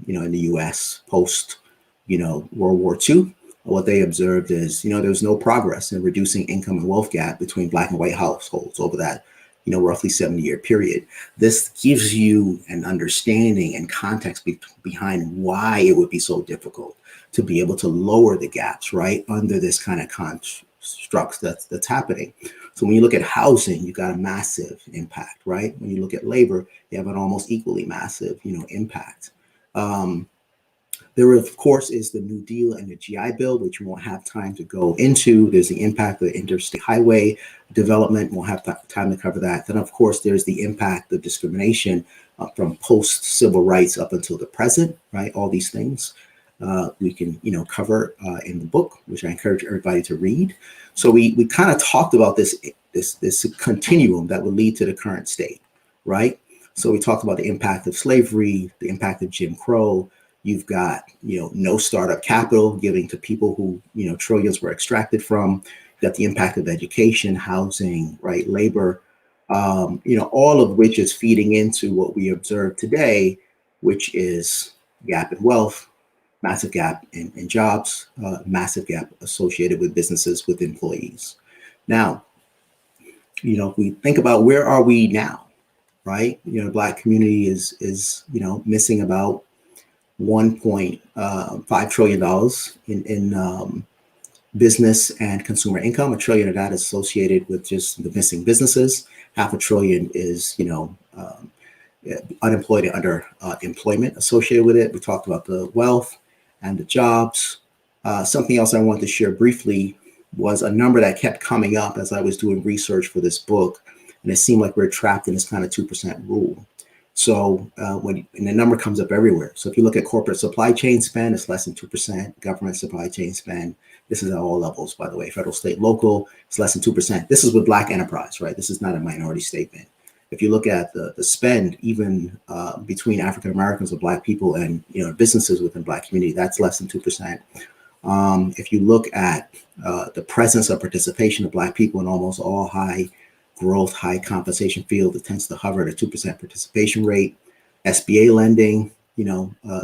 you know, in the US post, you know, World War II, what they observed is, you know, there was no progress in reducing income and wealth gap between Black and white households over that, you know, roughly 70-year period. This gives you an understanding and context behind why it would be so difficult to be able to lower the gaps, right, under this kind of construct that's happening. So when you look at housing, you've got a massive impact, right? When you look at labor, you have an almost equally massive, you know, impact. There, of course, is the New Deal and the GI Bill, which we won't have time to go into. There's the impact of the interstate highway development. We'll have time to cover that. Then, of course, there's the impact of discrimination from post-civil rights up until the present, right? All these things we can, you know, cover in the book, which I encourage everybody to read. So we kind of talked about this continuum that would lead to the current state, right? So we talked about the impact of slavery, the impact of Jim Crow, You've got, no startup capital giving to people who, trillions were extracted from. You've got the impact of education, housing, right, labor, all of which is feeding into what we observe today, which is gap in wealth, massive gap in jobs, massive gap associated with businesses with employees. Now, if we think about where are we now, right? The Black community is missing about $1.5 trillion in business and consumer income. $1 trillion of that is associated with just the missing businesses. $500 billion is unemployed and under employment associated with it. We talked about the wealth and the jobs. Something else I wanted to share briefly was a number that kept coming up as I was doing research for this book, and it seemed like we're trapped in this kind of 2% rule. So and the number comes up everywhere. So if you look at corporate supply chain spend, it's less than 2%. Government supply chain spend, this is at all levels, by the way, federal, state, local, it's less than 2%. This is with Black enterprise, right? This is not a minority statement. If you look at the spend, even between African Americans or Black people and businesses within Black community, that's less than 2%. If you look at the presence of participation of Black people in almost all high growth, high compensation field, it tends to hover at a 2% participation rate. SBA lending,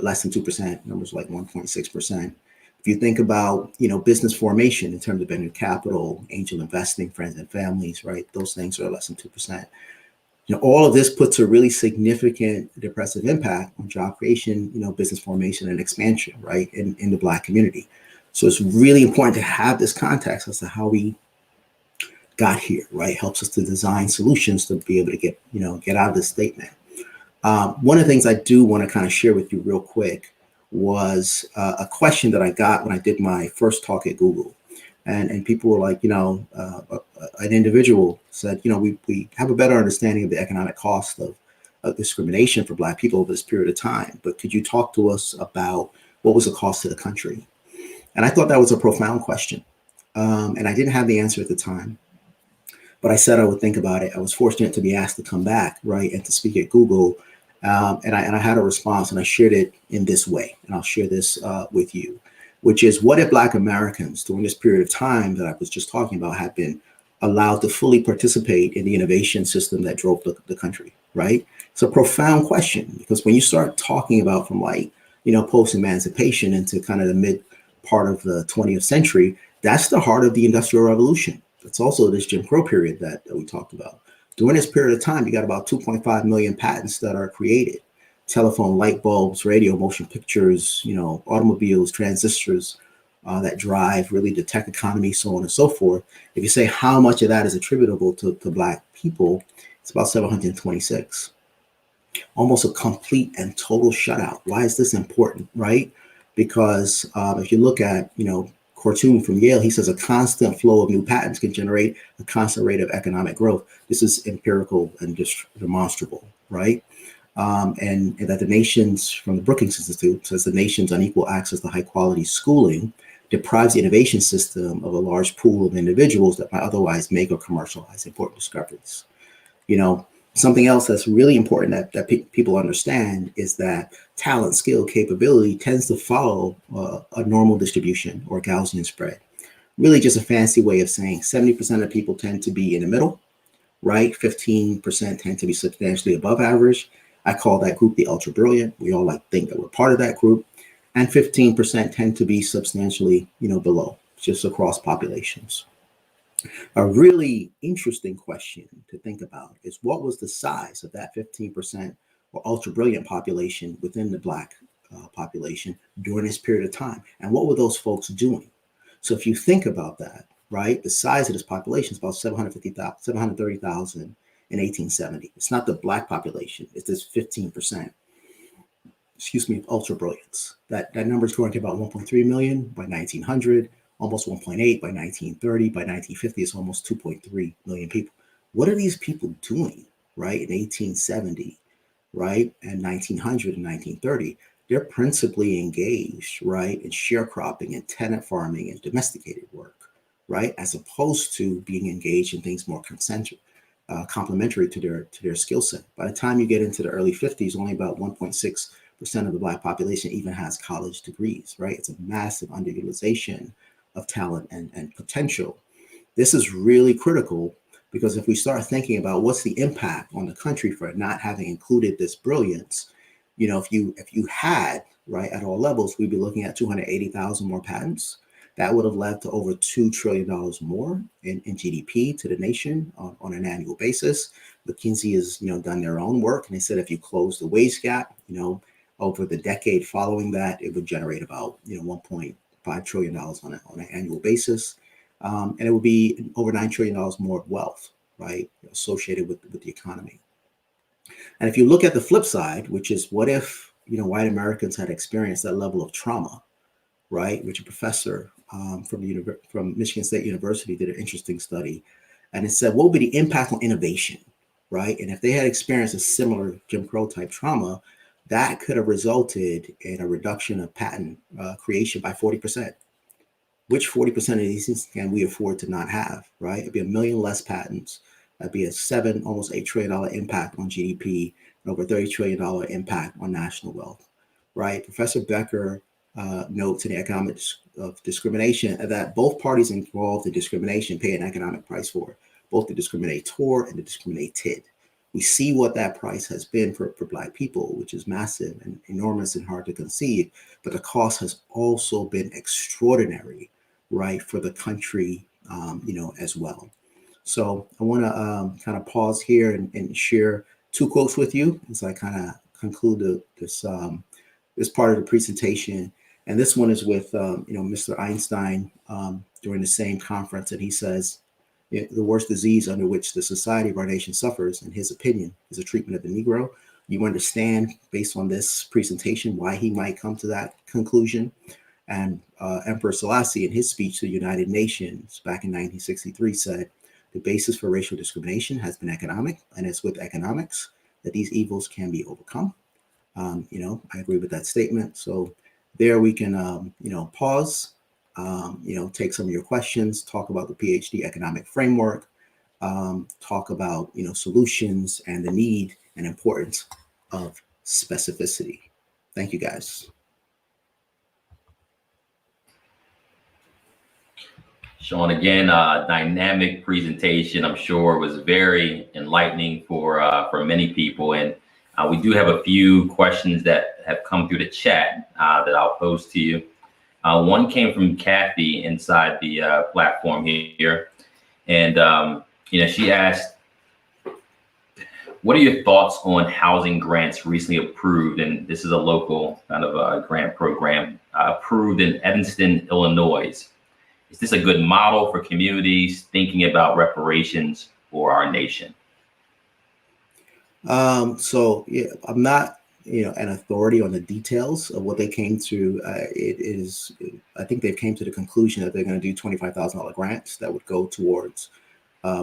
less than 2%, numbers like 1.6%. If you think about, business formation in terms of venture capital, angel investing, friends and families, right? Those things are less than 2%. All of this puts a really significant depressive impact on job creation, business formation and expansion, right, in the Black community. So it's really important to have this context as to how we got here, right? Helps us to design solutions to be able to get out of this statement. One of the things I do want to kind of share with you real quick was a question that I got when I did my first talk at Google. And people were like, an individual said, we have a better understanding of the economic cost of discrimination for Black people over this period of time. But could you talk to us about what was the cost to the country? And I thought that was a profound question. And I didn't have the answer at the time. But I said I would think about it. I was fortunate to be asked to come back, right, and to speak at Google. And I had a response, and I shared it in this way. And I'll share this with you, which is, what if Black Americans during this period of time that I was just talking about had been allowed to fully participate in the innovation system that drove the country, right? It's a profound question, because when you start talking about from post-emancipation into kind of the mid part of the 20th century, that's the heart of the Industrial Revolution. It's also this Jim Crow period that we talked about. During this period of time, you got about 2.5 million patents that are created. Telephone, light bulbs, radio, motion pictures, automobiles, transistors that drive really the tech economy, so on and so forth. If you say how much of that is attributable to Black people, it's about 726. Almost a complete and total shutout. Why is this important, right? Because if you look at, Kortun from Yale, he says a constant flow of new patents can generate a constant rate of economic growth. This is empirical and demonstrable, right? And that the nations, from the Brookings Institute, says the nation's unequal access to high quality schooling deprives the innovation system of a large pool of individuals that might otherwise make or commercialize important discoveries. Something else that's really important that people understand is that talent, skill, capability tends to follow a normal distribution or Gaussian spread. Really just a fancy way of saying 70% of people tend to be in the middle, right? 15% tend to be substantially above average. I call that group the ultra brilliant. We all think that we're part of that group. And 15% tend to be substantially, below, just across populations. A really interesting question to think about is, what was the size of that 15% or ultra brilliant population within the Black population during this period of time? And what were those folks doing? So if you think about that, right, the size of this population is about 730,000 in 1870. It's not the Black population, it's this 15%, of ultra brilliance. That number is growing to about 1.3 million by 1900. Almost 1.8 by 1930. By 1950, it's almost 2.3 million people. What are these people doing, right, in 1870, right, and 1900 and 1930? They're principally engaged, right, in sharecropping and tenant farming and domesticated work, right, as opposed to being engaged in things more complementary to their skill set. By the time you get into the early 50s, only about 1.6 of the Black population even has college degrees, right? It's a massive underutilization of talent and potential. This is really critical because if we start thinking about what's the impact on the country for not having included this brilliance, you know, if you had, right, at all levels, we'd be looking at 280,000 more patents. That would have led to over $2 trillion more in GDP to the nation on an annual basis. McKinsey has, you know, done their own work, and they said if you close the wage gap, you know, over the decade following that, it would generate about, you know, $1.5 trillion on an annual basis, and it would be over $9 trillion more wealth, right, associated with the economy. And if you look at the flip side, which is what if, you know, white Americans had experienced that level of trauma, right? Which a professor from Michigan State University did an interesting study, and it said, what would be the impact on innovation, right? And if they had experienced a similar Jim Crow type trauma, that could have resulted in a reduction of patent creation by 40%. Which 40% of these things can we afford to not have, right? It'd be 1 million less patents. That'd be almost $8 trillion impact on GDP, and over $30 trillion impact on national wealth, right? Professor Becker notes in the economics of discrimination that both parties involved in discrimination pay an economic price for it, both the discriminator and the discriminated. We see what that price has been for Black people, which is massive and enormous and hard to conceive, but the cost has also been extraordinary, right, for the country, you know, as well. So I want to kind of pause here and share 2 quotes with you as I kind of conclude this part of the presentation. And this one is with, you know, Mr. Einstein during the same conference, and he says, the worst disease under which the society of our nation suffers, in his opinion, is the treatment of the Negro. You understand, based on this presentation, why he might come to that conclusion. And Emperor Selassie, in his speech to the United Nations back in 1963, said, the basis for racial discrimination has been economic, and it's with economics that these evils can be overcome. You know, I agree with that statement. So there we can, you know, pause, you know, take some of your questions, talk about the PhD economic framework, talk about, you know, solutions and the need and importance of specificity. Thank you, guys. Shawn, again, dynamic presentation. I'm sure was very enlightening for many people, and we do have a few questions that have come through the chat that I'll pose to you. One came from Kathy inside the platform here, and you know, she asked, "What are your thoughts on housing grants recently approved?" And this is a local kind of a grant program approved in Evanston, Illinois. Is this a good model for communities thinking about reparations for our nation? So yeah, I'm not, you know, an authority on the details of what they came to. I think they came to the conclusion that they're going to do $25,000 grants that would go towards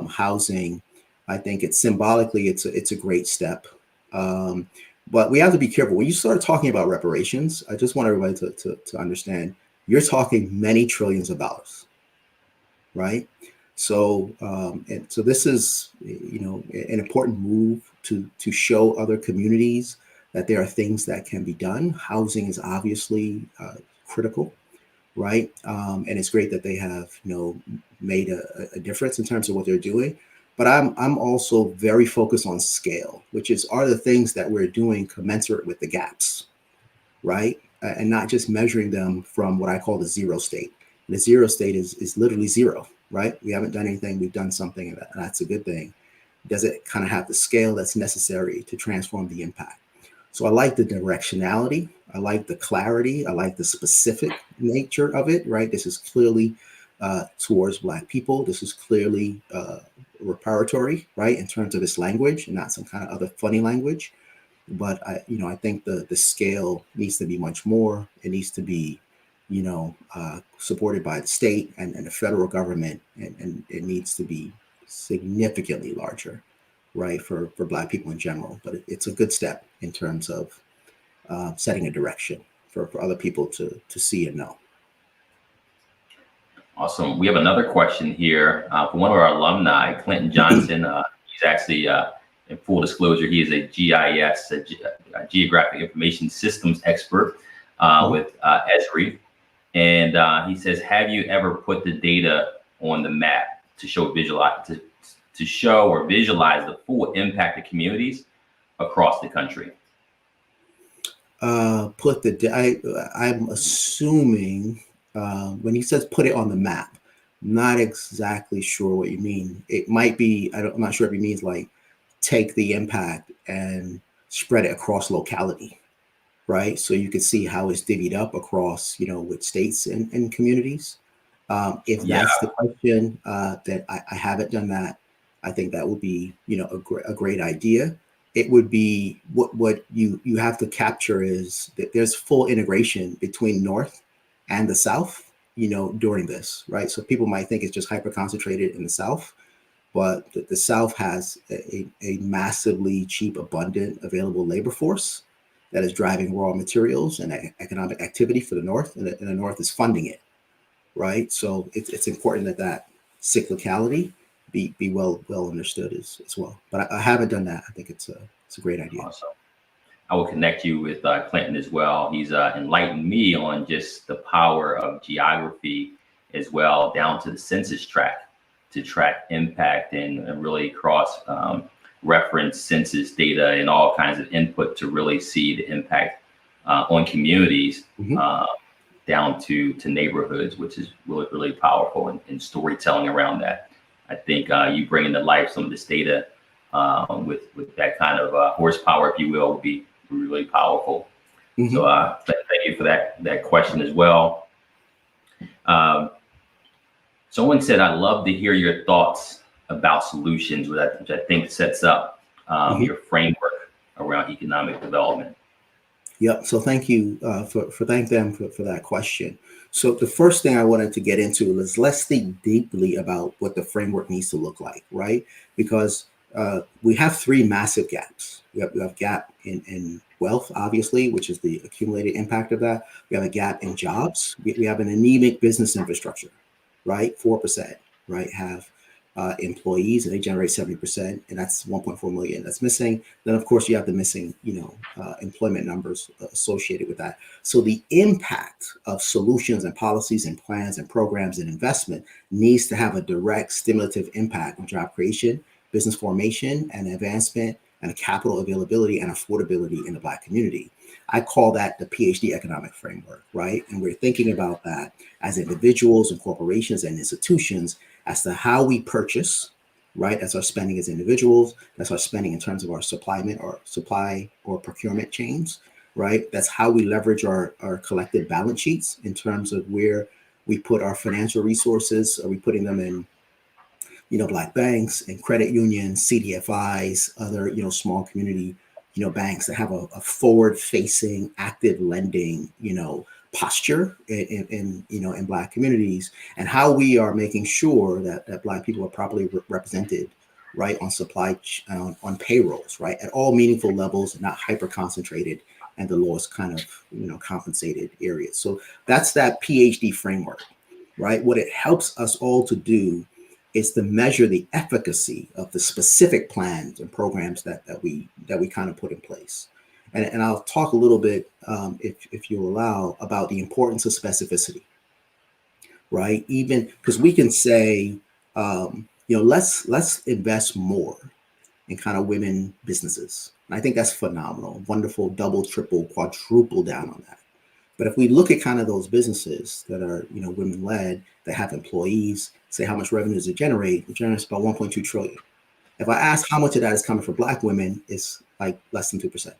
housing. I think it's symbolically, it's a great step. But we have to be careful when you start talking about reparations. I just want everybody to understand, you're talking many trillions of dollars, right? So, and so this is, you know, an important move to show other communities that there are things that can be done. Housing is obviously critical, right? And it's great that they have, you know, made a difference in terms of what they're doing. But I'm also very focused on scale, which is, are the things that we're doing commensurate with the gaps, right? And not just measuring them from what I call the zero state. And the zero state is literally zero, right? We haven't done anything, we've done something, and that's a good thing. Does it kind of have the scale that's necessary to transform the impact? So I like the directionality, I like the clarity, I like the specific nature of it, right? This is clearly towards Black people. This is clearly reparatory, right? In terms of its language and not some kind of other funny language. But I think the scale needs to be much more. It needs to be, supported by the state and the federal government, and it needs to be significantly larger, right, for Black people in general. But it's a good step in terms of setting a direction for other people to see and know. Awesome. We have another question here from one of our alumni, Clinton Johnson. He's actually, in full disclosure, he is a GIS, geographic information systems expert with Esri. And he says, have you ever put the data on the map to show to show or visualize the full impact of communities across the country? I'm assuming when he says put it on the map, not exactly sure what you mean. It might be, I'm not sure if he means like take the impact and spread it across locality, right? So you can see how it's divvied up across, with states and communities. If that's the question, that I haven't done that. I think that would be, a great idea. It would be what you have to capture is that there's full integration between North and the South, during this, right? So people might think it's just hyper concentrated in the South, but the South has a massively cheap, abundant, available labor force that is driving raw materials and economic activity for the North, and the North is funding it, right? So it's important that cyclicality be well understood as well. But I haven't done that. I think it's a great idea. Awesome. I will connect you with Clinton as well. He's enlightened me on just the power of geography as well, down to the census tract, to track impact and really cross reference census data and all kinds of input to really see the impact on communities, down to neighborhoods, which is really, really powerful, and storytelling around that. I think you bringing to life some of this data with that kind of horsepower, if you will be really powerful. So thank you for that question as well. Someone said, I'd love to hear your thoughts about solutions, which I think sets up your framework around economic development. Yep. So thank you thank them for that question. So the first thing I wanted to get into is let's think deeply about what the framework needs to look like, right? Because we have three massive gaps. We have gap in wealth, obviously, which is the accumulated impact of that. We have a gap in jobs. We have an anemic business infrastructure, right? 4%, right? Have employees, and they generate 70%, and that's 1.4 million that's missing. Then, of course, you have the missing, employment numbers associated with that. So the impact of solutions and policies and plans and programs and investment needs to have a direct stimulative impact on job creation, business formation and advancement, and capital availability and affordability in the Black community. I call that the PhD economic framework, right? And we're thinking about that as individuals and corporations and institutions as to how we purchase, right? That's our spending as individuals. That's our spending in terms of our supply or procurement chains, right? That's how we leverage our collective balance sheets in terms of where we put our financial resources. Are we putting them in, Black banks and credit unions, CDFIs, other, small community, banks that have a forward-facing, active lending, posture in Black communities, and how we are making sure that Black people are properly represented, right, on payrolls, right, at all meaningful levels, and not hyper concentrated and the lowest kind of compensated areas. So that's that PhD framework, right? What it helps us all to do is to measure the efficacy of the specific plans and programs that we kind of put in place. And I'll talk a little bit, if you allow, about the importance of specificity, right? Even because we can say, let's invest more in kind of women businesses. And I think that's phenomenal, wonderful, double, triple, quadruple down on that. But if we look at kind of those businesses that are, women-led, that have employees, say how much revenue does it generate about 1.2 trillion. If I ask how much of that is coming from Black women, it's like less than 2%.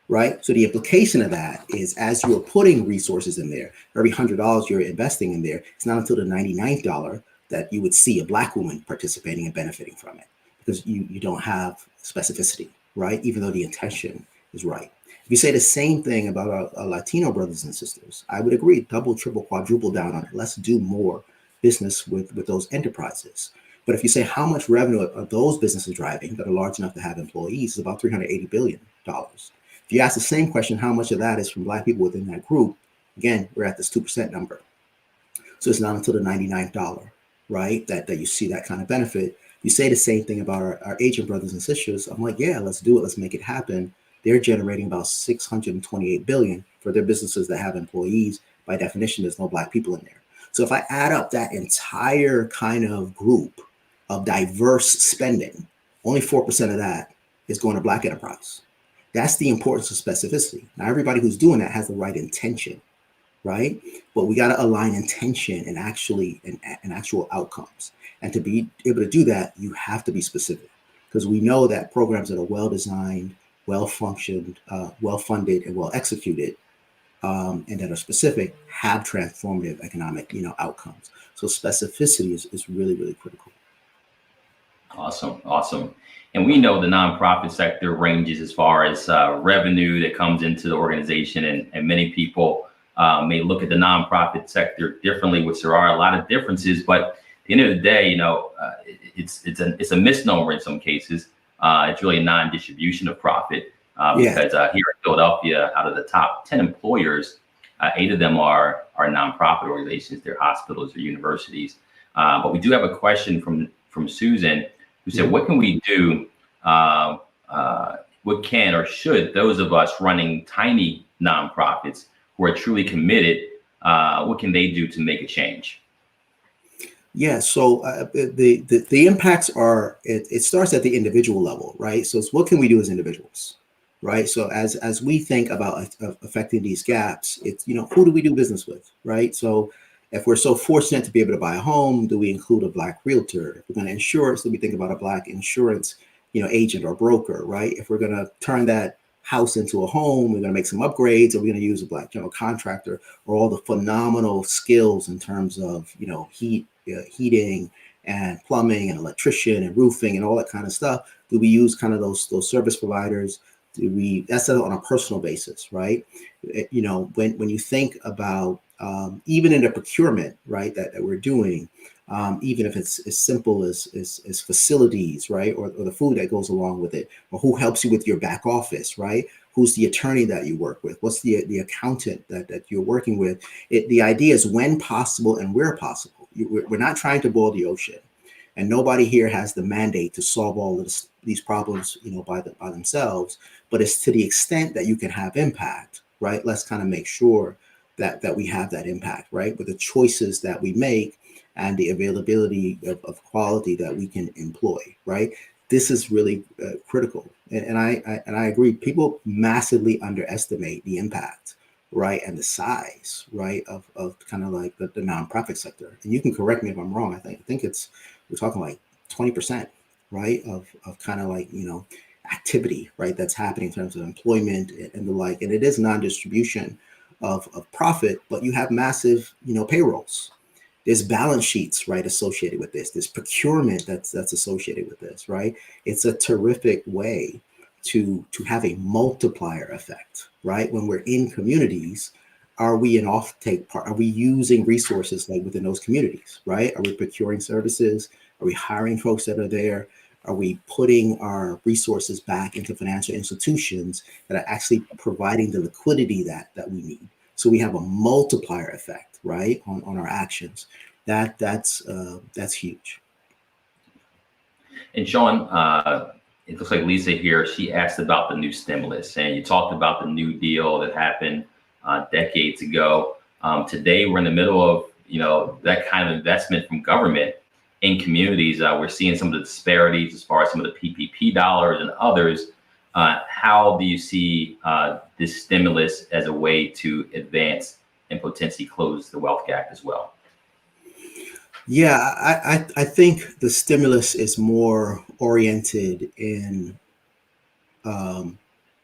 Right? So the implication of that is, as you're putting resources in there, for every $100 you're investing in there, it's not until the $99 that you would see a Black woman participating and benefiting from it, because you don't have specificity, right? Even though the intention is right. If you say the same thing about our Latino brothers and sisters, I would agree, double, triple, quadruple down on it. Let's do more business with those enterprises. But if you say how much revenue are those businesses driving that are large enough to have employees, it's about $380 billion. If you ask the same question, how much of that is from Black people within that group? Again, we're at this 2% number. So it's not until the $99, right, that you see that kind of benefit. You say the same thing about our Asian brothers and sisters. I'm like, yeah, let's do it. Let's make it happen. they're generating about 628 billion for their businesses that have employees. By definition, there's no Black people in there. So if I add up that entire kind of group of diverse spending, only 4% of that is going to Black enterprise. That's the importance of specificity. Now, everybody who's doing that has the right intention, right? But we got to align intention and actual outcomes. And to be able to do that, you have to be specific, because we know that programs that are well-designed, well-functioned, well-funded, and well-executed, and that are specific have transformative economic, outcomes. So specificity is really, really critical. Awesome. Awesome. And we know the nonprofit sector ranges as far as revenue that comes into the organization. And many people may look at the nonprofit sector differently, which there are a lot of differences. But at the end of the day, it's a misnomer in some cases. It's really a non-distribution of profit because here in Philadelphia, out of the top 10 employers, 8 of them are nonprofit organizations. They're hospitals or universities. But we do have a question from Susan, who said, what can we do? What can or should those of us running tiny nonprofits who are truly committed, what can they do to make a change? Yeah, so the impacts are, it starts at the individual level, right? So it's what can we do as individuals, right? So as we think about affecting these gaps, it's, who do we do business with, right? So if we're so fortunate to be able to buy a home, do we include a Black realtor? If we're going to insure, so we think about a Black insurance, agent or broker, right? If we're going to turn that house into a home, we're going to make some upgrades, or we're going to use a Black general contractor, or all the phenomenal skills in terms of, heating and plumbing and electrician and roofing and all that kind of stuff. Do we use kind of those service providers? That's on a personal basis, right? When you think about even in the procurement, right, that we're doing, even if it's as simple as facilities, right, or the food that goes along with it, or who helps you with your back office, right? Who's the attorney that you work with? What's the accountant that you're working with? The idea is when possible and where possible. We're not trying to boil the ocean, and nobody here has the mandate to solve all of these problems, by themselves. But it's to the extent that you can have impact, right? Let's kind of make sure that we have that impact, right? With the choices that we make and the availability of quality that we can employ, right? This is really critical. And I agree. People massively underestimate the impact, right? And the size, right, of kind of like the nonprofit sector. And you can correct me if I'm wrong. I think we're talking like 20%, right, of kind of like, activity, right, that's happening in terms of employment and the like. And it is non-distribution of profit, but you have massive, payrolls. There's balance sheets, right, associated with this. There's procurement that's associated with this, right? It's a terrific way to have a multiplier effect, right? When we're in communities, are we an offtake part? Are we using resources like within those communities, right? Are we procuring services? Are we hiring folks that are there? Are we putting our resources back into financial institutions that are actually providing the liquidity that we need? So we have a multiplier effect, right, on our actions. That's huge. And Shawn, it looks like Lisa here, she asked about the new stimulus, and you talked about the New Deal that happened decades ago. Today, we're in the middle of, that kind of investment from government in communities. We're seeing some of the disparities as far as some of the PPP dollars and others. How do you see this stimulus as a way to advance and potentially close the wealth gap as well? Yeah, I think the stimulus is more oriented in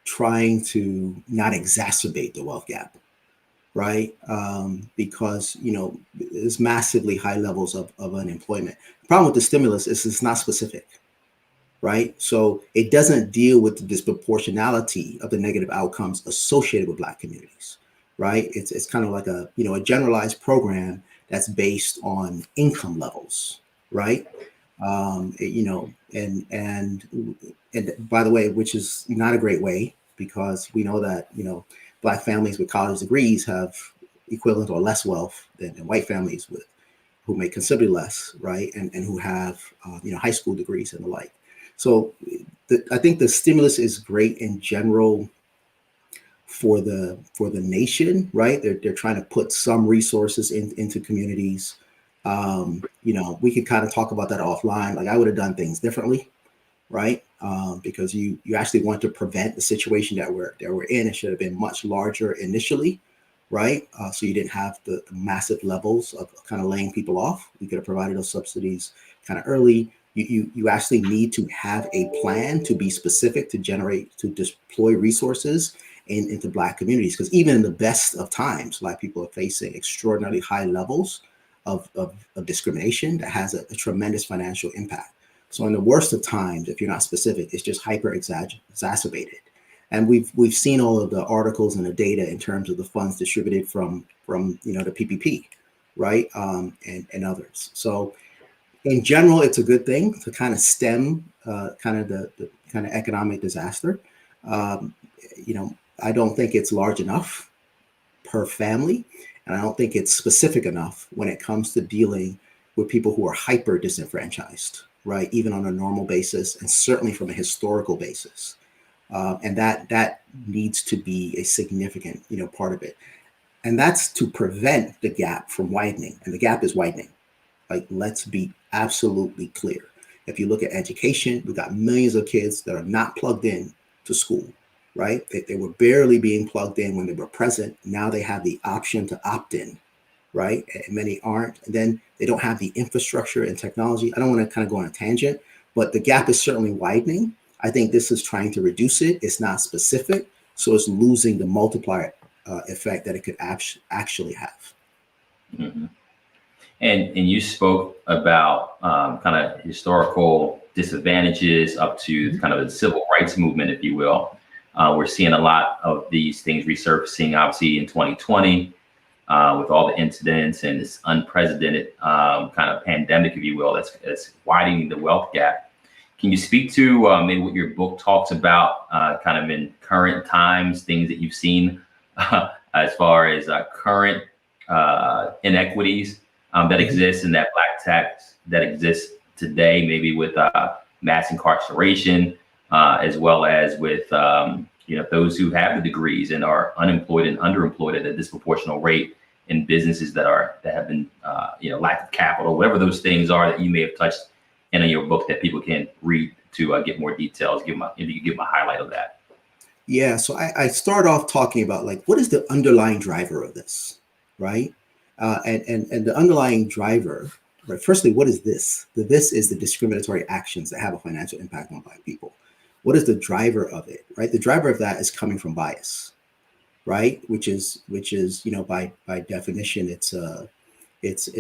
trying to not exacerbate the wealth gap, right? Because, there's massively high levels of unemployment. The problem with the stimulus is it's not specific, right? So it doesn't deal with the disproportionality of the negative outcomes associated with Black communities, right? It's kind of like a generalized program that's based on income levels, right? And by the way, which is not a great way, because we know that, Black families with college degrees have equivalent or less wealth than white families who make considerably less, right? And who have, high school degrees and the like. So I think the stimulus is great in general for the nation, right? They're trying to put some resources into communities. We could kind of talk about that offline. Like I would have done things differently, right? Because you actually want to prevent the situation that we're in. It should have been much larger initially, right? So you didn't have the massive levels of kind of laying people off. We could have provided those subsidies kind of early. You actually need to have a plan to be specific, to deploy resources into Black communities, because even in the best of times, Black people are facing extraordinarily high levels of discrimination that has a tremendous financial impact. So in the worst of times, if you're not specific, it's just hyper exacerbated. And we've seen all of the articles and the data in terms of the funds distributed from the PPP, right, and others. So in general, it's a good thing to kind of stem kind of the kind of economic disaster. I don't think it's large enough per family, and I don't think it's specific enough when it comes to dealing with people who are hyper disenfranchised, right, even on a normal basis, and certainly from a historical basis. And that needs to be a significant, part of it. And that's to prevent the gap from widening. And the gap is widening. Like, let's be absolutely clear. If you look at education, we've got millions of kids that are not plugged in to school, right? They were barely being plugged in when they were present. Now they have the option to opt in, right? And many aren't. And then they don't have the infrastructure and technology. I don't want to kind of go on a tangent, but the gap is certainly widening. I think this is trying to reduce it. It's not specific, so it's losing the multiplier effect that it could actually have. Mm-hmm. And you spoke about kind of historical disadvantages up to kind of the civil rights movement, if you will. We're seeing a lot of these things resurfacing, obviously, in 2020 with all the incidents and this unprecedented kind of pandemic, if you will, that's widening the wealth gap. Can you speak to maybe what your book talks about kind of in current times, things that you've seen as far as current inequities that exist in that Black tax that exists today, maybe with mass incarceration, as well as with those who have the degrees and are unemployed and underemployed at a disproportionate rate in businesses that have been lack of capital, whatever those things are that you may have touched in your book that people can read to get more details. If you could give them a highlight of that. Yeah, so I start off talking about, like, what is the underlying driver of this, right? And the underlying driver, right? Firstly, what is this? This is the discriminatory actions that have a financial impact on Black people. What is the driver of it, right? The driver of that is coming from bias, right? Which is by definition, it's a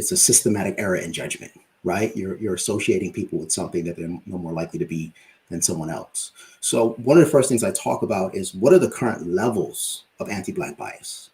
systematic error in judgment, right? You're associating people with something that they're no more likely to be than someone else. So one of the first things I talk about is, what are the current levels of anti-Black bias,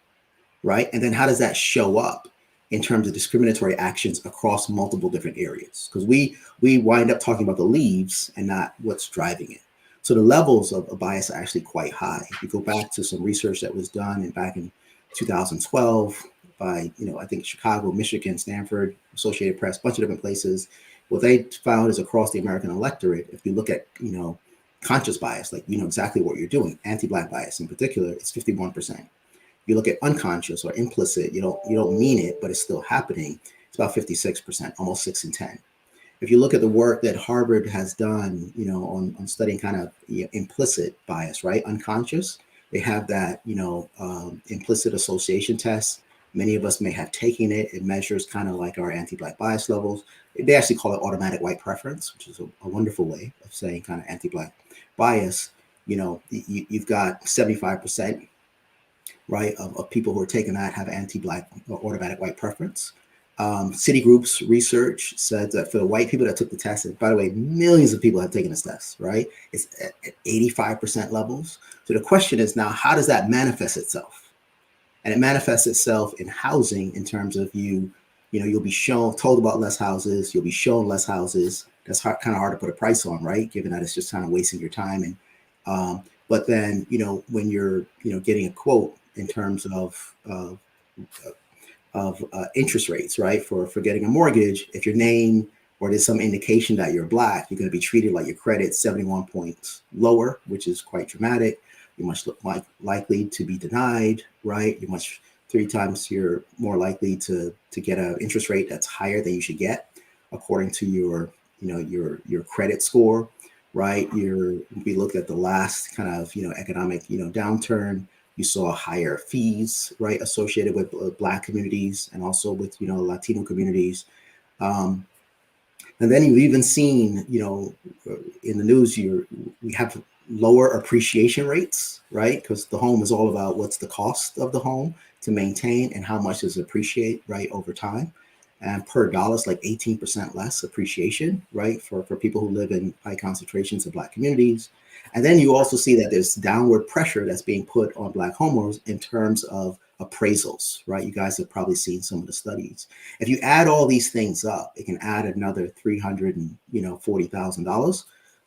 right? And then how does that show up in terms of discriminatory actions across multiple different areas? Because we wind up talking about the leaves and not what's driving it. So the levels of bias are actually quite high. If you go back to some research that was done back in 2012 by, I think Chicago, Michigan, Stanford, Associated Press, a bunch of different places, what they found is across the American electorate, if you look at, conscious bias, like, exactly what you're doing, anti-Black bias in particular, it's 51%. You look at unconscious or implicit, you don't mean it, but it's still happening, it's about 56%, almost 6 in 10. If you look at the work that Harvard has done, on studying kind of implicit bias, right, unconscious, they have that, implicit association test. Many of us may have taken it. It measures kind of like our anti-Black bias levels. They actually call it automatic white preference, which is a wonderful way of saying kind of anti-Black bias. You've got 75%, right, of people who are taking that have anti-Black or automatic white preference. Citigroup's research said that for the white people that took the test, and by the way, millions of people have taken this test, right? It's at 85% levels. So the question is now, how does that manifest itself? And it manifests itself in housing in terms of you'll be told about less houses, you'll be shown less houses. That's kind of hard to put a price on, right? Given that it's just kind of wasting your time. And but then, when you're, getting a quote in terms of interest rates, right? For getting a mortgage, if your name or there's some indication that you're Black, you're going to be treated like your credit's 71 points lower, which is quite dramatic. you're much likely to be denied, right? Three times you're more likely to get an interest rate that's higher than you should get, according to your credit score, right? We looked at the last kind of, economic, downturn. You saw higher fees, right, associated with Black communities and also with, Latino communities. And then you've even seen, in the news, we have lower appreciation rates, right? Because the home is all about what's the cost of the home to maintain and how much does it appreciate, right, over time. And per dollar, it's like 18% less appreciation, right, for people who live in high concentrations of Black communities. And then you also see that there's downward pressure that's being put on Black homeowners in terms of appraisals, right? You guys have probably seen some of the studies. If you add all these things up, it can add another $340,000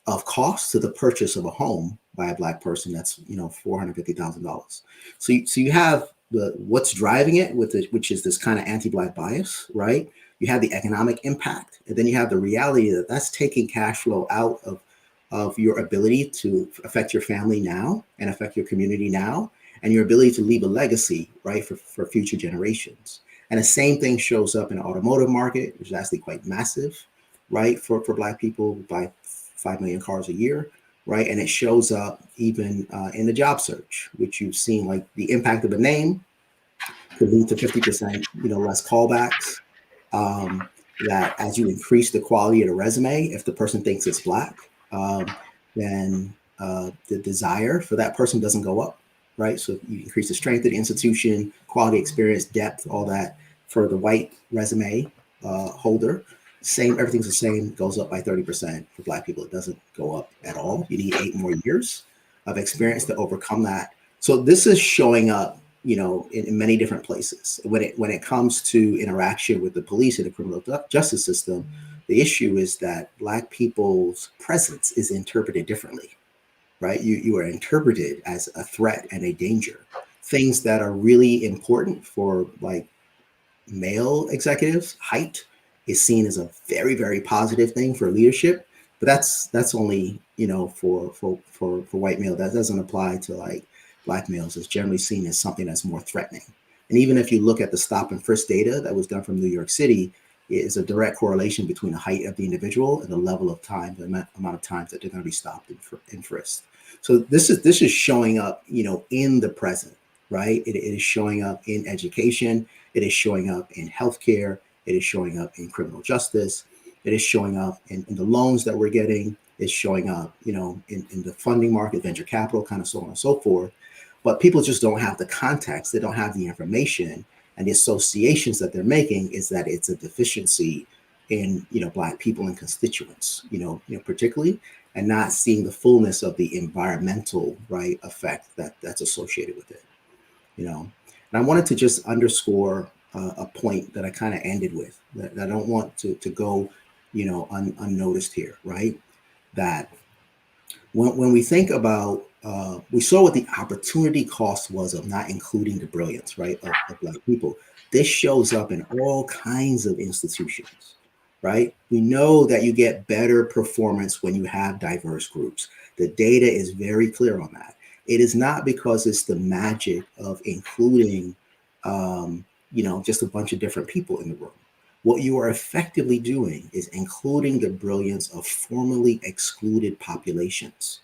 of cost to the purchase of a home by a Black person. That's $450,000. So you have what's driving it, which is this kind of anti-Black bias, right? You have the economic impact, and then you have the reality that that's taking cash flow out of your ability to affect your family now and affect your community now, and your ability to leave a legacy, right, for future generations. And the same thing shows up in the automotive market, which is actually quite massive, right, for Black people. We buy 5 million cars a year, right? And it shows up even in the job search, which you've seen, like the impact of a name could lead to 50%, less callbacks. That as you increase the quality of the resume, if the person thinks it's Black, then the desire for that person doesn't go up, right? So you increase the strength of the institution, quality, experience, depth, all that. For the white resume holder, everything's the same, goes up by 30%. For Black people, it doesn't go up at all. You need 8 more years of experience to overcome that. So this is showing up, in many different places. When it comes to interaction with the police and the criminal justice system, the issue is that Black people's presence is interpreted differently, right? You are interpreted as a threat and a danger. Things that are really important for like male executives, height is seen as a very, very positive thing for leadership, but that's only, for white male. That doesn't apply to like Black males. It's generally seen as something that's more threatening. And even if you look at the stop and frisk data that was done from New York City, it is a direct correlation between the height of the individual and the level of time, the amount of times that they're going to be stopped and frisked. So this is showing up, in the present, right? It is showing up in education. It is showing up in healthcare. It is showing up in criminal justice. It is showing up in the loans that we're getting. It's showing up, in the funding market, venture capital, kind of so on and so forth. But people just don't have the context. They don't have the information, and the associations that they're making is that it's a deficiency in, Black people and constituents, particularly, and not seeing the fullness of the environmental, right, effect that's associated with it, And I wanted to just underscore a point that I kind of ended with that I don't want to go, unnoticed here, right? That when we think about, we saw what the opportunity cost was of not including the brilliance, right, of Black people. This shows up in all kinds of institutions, right? We know that you get better performance when you have diverse groups. The data is very clear on that. It is not because it's the magic of including, just a bunch of different people in the room. What you are effectively doing is including the brilliance of formerly excluded populations,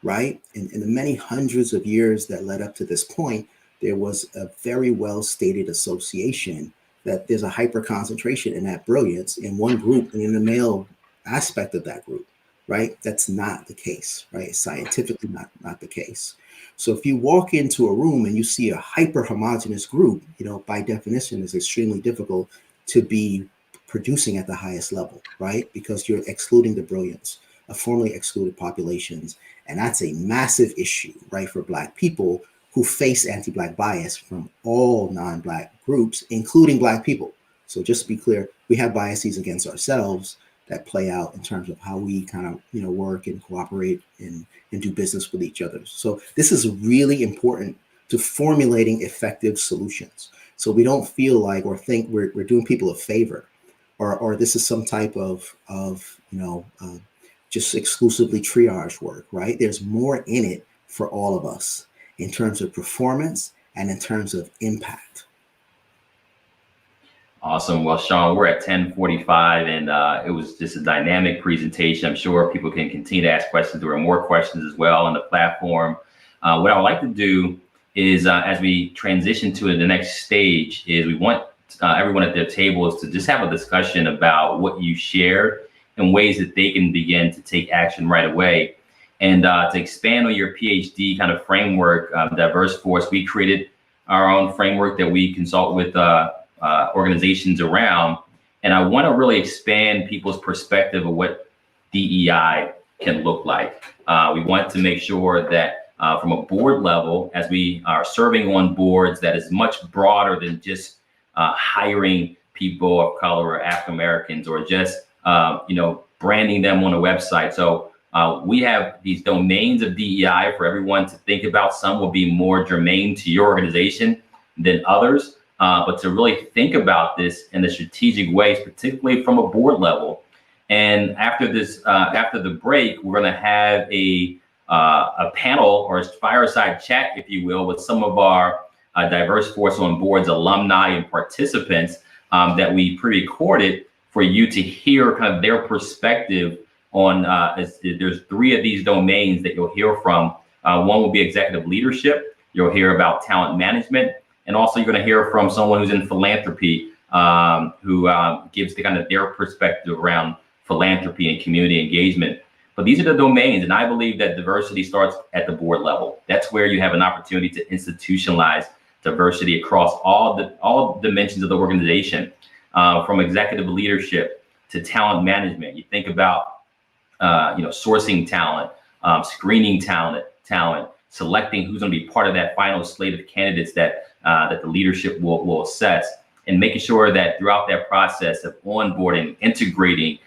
right? In the many hundreds of years that led up to this point, there was a very well stated association that there's a hyper concentration in that brilliance in one group and in the male aspect of that group, right? That's not the case, right? It's scientifically not the case. So if you walk into a room and you see a hyper homogeneous group, by definition, it's extremely difficult to be producing at the highest level, right? Because you're excluding the brilliance of formerly excluded populations. And that's a massive issue, right, for Black people who face anti-Black bias from all non-Black groups, including Black people. So just to be clear, we have biases against ourselves that play out in terms of how we kind of, work and cooperate and do business with each other. So this is really important to formulating effective solutions. So we don't feel like or think we're doing people a favor, or this is some type of just exclusively triage work, right? There's more in it for all of us in terms of performance and in terms of impact. Awesome. Well, Shawn, we're at 10:45, and it was just a dynamic presentation. I'm sure people can continue to ask questions. There are more questions as well on the platform. What I would like to do is, as we transition to the next stage, is we want everyone at their tables to just have a discussion about what you shared and ways that they can begin to take action right away. And to expand on your PhD kind of framework, DiverseForce, we created our own framework that we consult with organizations around. And I want to really expand people's perspective of what DEI can look like. We want to make sure that from a board level, as we are serving on boards, that is much broader than just hiring people of color or African Americans, or just branding them on a website. So we have these domains of DEI for everyone to think about. Some will be more germane to your organization than others, but to really think about this in a strategic ways, particularly from a board level. And after this, after the break, we're going to have a panel or a fireside chat, if you will, with some of our DiverseForce On Boards alumni and participants that we pre-recorded for you to hear kind of their perspective on. There's 3 of these domains that you'll hear from. One will be executive leadership. You'll hear about talent management, and also you're going to hear from someone who's in philanthropy, who gives the kind of their perspective around philanthropy and community engagement. But these are the domains, and I believe that diversity starts at the board level. That's where you have an opportunity to institutionalize diversity across all dimensions of the organization, from executive leadership to talent management. You think about sourcing talent, screening talent, selecting who's going to be part of that final slate of candidates that the leadership will assess, and making sure that throughout that process of onboarding, integrating,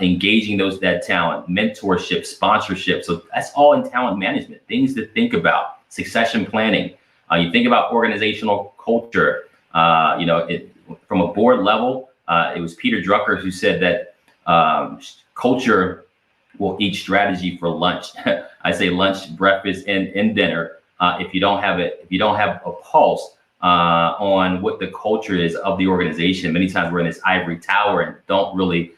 engaging that talent, mentorship, sponsorship. So that's all in talent management, things to think about. Succession planning. You think about organizational culture. From a board level, it was Peter Drucker who said that culture will eat strategy for lunch. I say lunch, breakfast, and dinner. If you don't have a pulse on what the culture is of the organization, many times we're in this ivory tower and don't really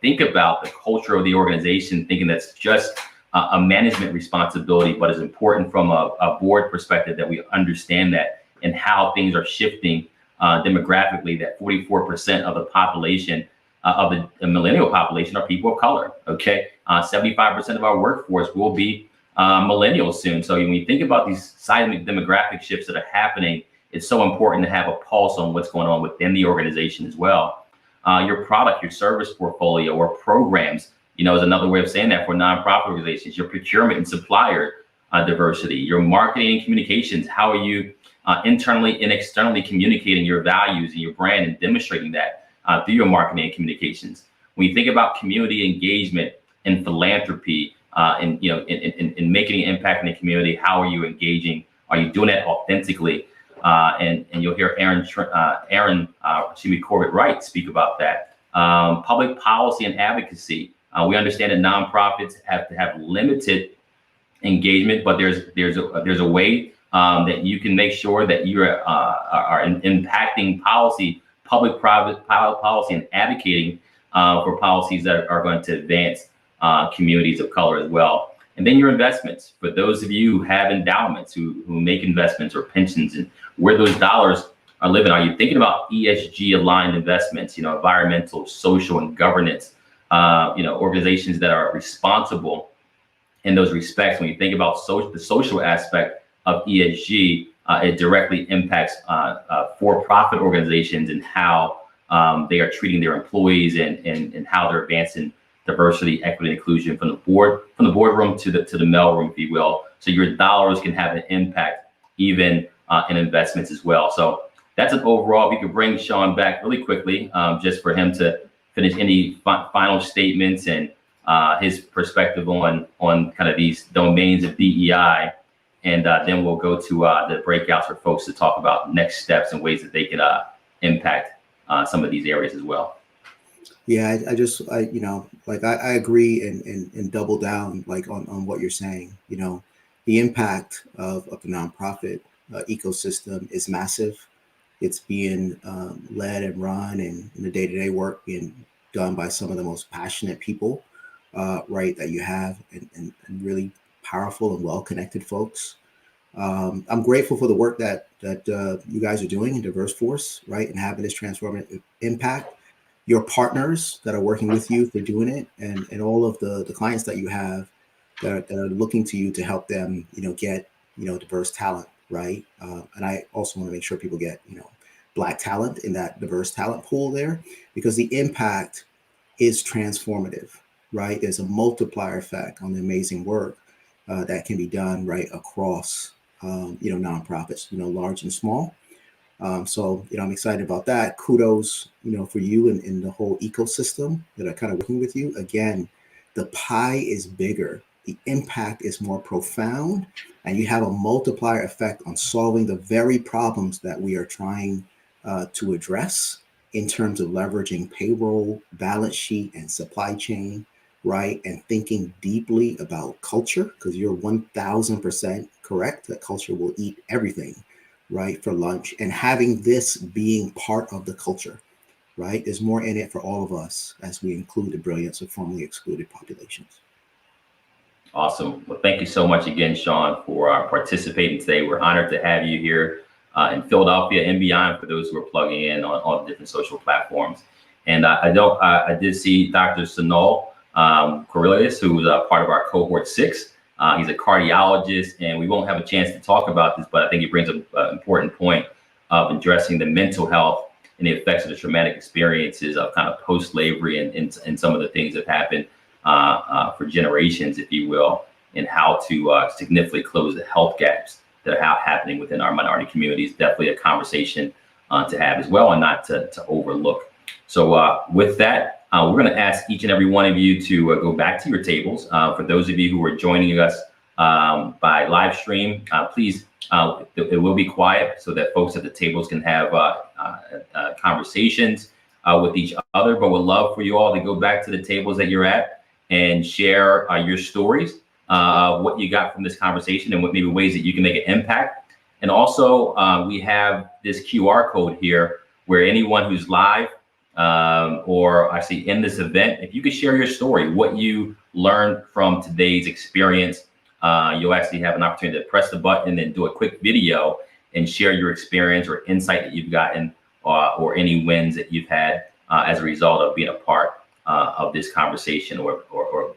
think about the culture of the organization, thinking that's just a management responsibility, but it's important from a board perspective that we understand that and how things are shifting demographically, that 44% of the population, of the millennial population, are people of color. Okay, 75% of our workforce will be millennials soon. So when you think about these seismic demographic shifts that are happening, it's so important to have a pulse on what's going on within the organization as well. Your product, your service portfolio, or programs, is another way of saying that for nonprofit organizations. Your procurement and supplier diversity, your marketing and communications. How are you internally and externally communicating your values and your brand and demonstrating that through your marketing and communications? When you think about community engagement and philanthropy, and making an impact in the community, how are you engaging? Are you doing that authentically? And you'll hear Aaron Corbett Wright speak about that. Public policy and advocacy. We understand that nonprofits have to have limited engagement, but there's a way that you can make sure that you are impacting policy, public-private policy, and advocating for policies that are going to advance communities of color as well. And then your investments, for those of you who have endowments, who make investments or pensions, and where those dollars are living. Are you thinking about ESG aligned investments, environmental, social, and governance, organizations that are responsible in those respects? When you think about the social aspect of ESG, it directly impacts for-profit organizations and how they are treating their employees and how they're advancing diversity, equity, and inclusion from the boardroom to the mailroom, if you will. So your dollars can have an impact even in investments as well. So that's an overall. We could bring Shawn back really quickly, just for him to finish any final statements and his perspective on kind of these domains of DEI, and then we'll go to the breakouts for folks to talk about next steps and ways that they could impact some of these areas as well. Yeah, I agree and double down like on what you're saying. The impact of the nonprofit ecosystem is massive. It's being led and run, and the day-to-day work being done by some of the most passionate people, right, that you have, and really powerful and well-connected folks. I'm grateful for the work that you guys are doing in DiverseForce, right, and having this transformative impact. Your partners that are working with you for doing it, and all of the clients that you have that are looking to you to help them, get diverse talent, right? And I also want to make sure people get Black talent in that diverse talent pool there, because the impact is transformative, right? There's a multiplier effect on the amazing work that can be done right across nonprofits, large and small. So I'm excited about that. Kudos, for you and the whole ecosystem that are kind of working with you. Again, the pie is bigger, the impact is more profound, and you have a multiplier effect on solving the very problems that we are trying to address in terms of leveraging payroll, balance sheet, and supply chain, right? And thinking deeply about culture, because you're 1000% correct that culture will eat everything, right, for lunch, and having this being part of the culture, right? There's more in it for all of us as we include the brilliance of formerly excluded populations. Awesome. Well, thank you so much again, Shawn, for participating today. We're honored to have you here in Philadelphia and beyond, for those who are plugging in on all the different social platforms. And I did see Dr. Sunil Cornelius, who's part of our cohort 6. He's a cardiologist, and we won't have a chance to talk about this, but I think he brings up an important point of addressing the mental health and the effects of the traumatic experiences of kind of post-slavery and some of the things that happened for generations, if you will, and how to significantly close the health gaps that are happening within our minority communities. Definitely a conversation to have as well, and not to overlook. So with that, we're going to ask each and every one of you to go back to your tables. For those of you who are joining us by live stream, please, it will be quiet so that folks at the tables can have conversations with each other. But would love for you all to go back to the tables that you're at and share your stories, what you got from this conversation, and what maybe ways that you can make an impact. And also, we have this QR code here where anyone who's live or actually in this event, if you could share your story, what you learned from today's experience, you'll actually have an opportunity to press the button and then do a quick video and share your experience or insight that you've gotten, or any wins that you've had as a result of being a part of this conversation, or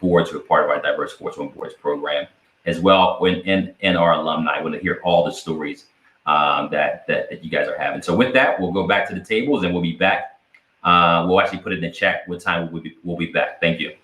boards who are part of our DiverseForce On Boards program as well. And our alumni, I want to hear all the stories that you guys are having. So with that, we'll go back to the tables and we'll be back. We'll actually put it in the chat what time we'll be back. Thank you.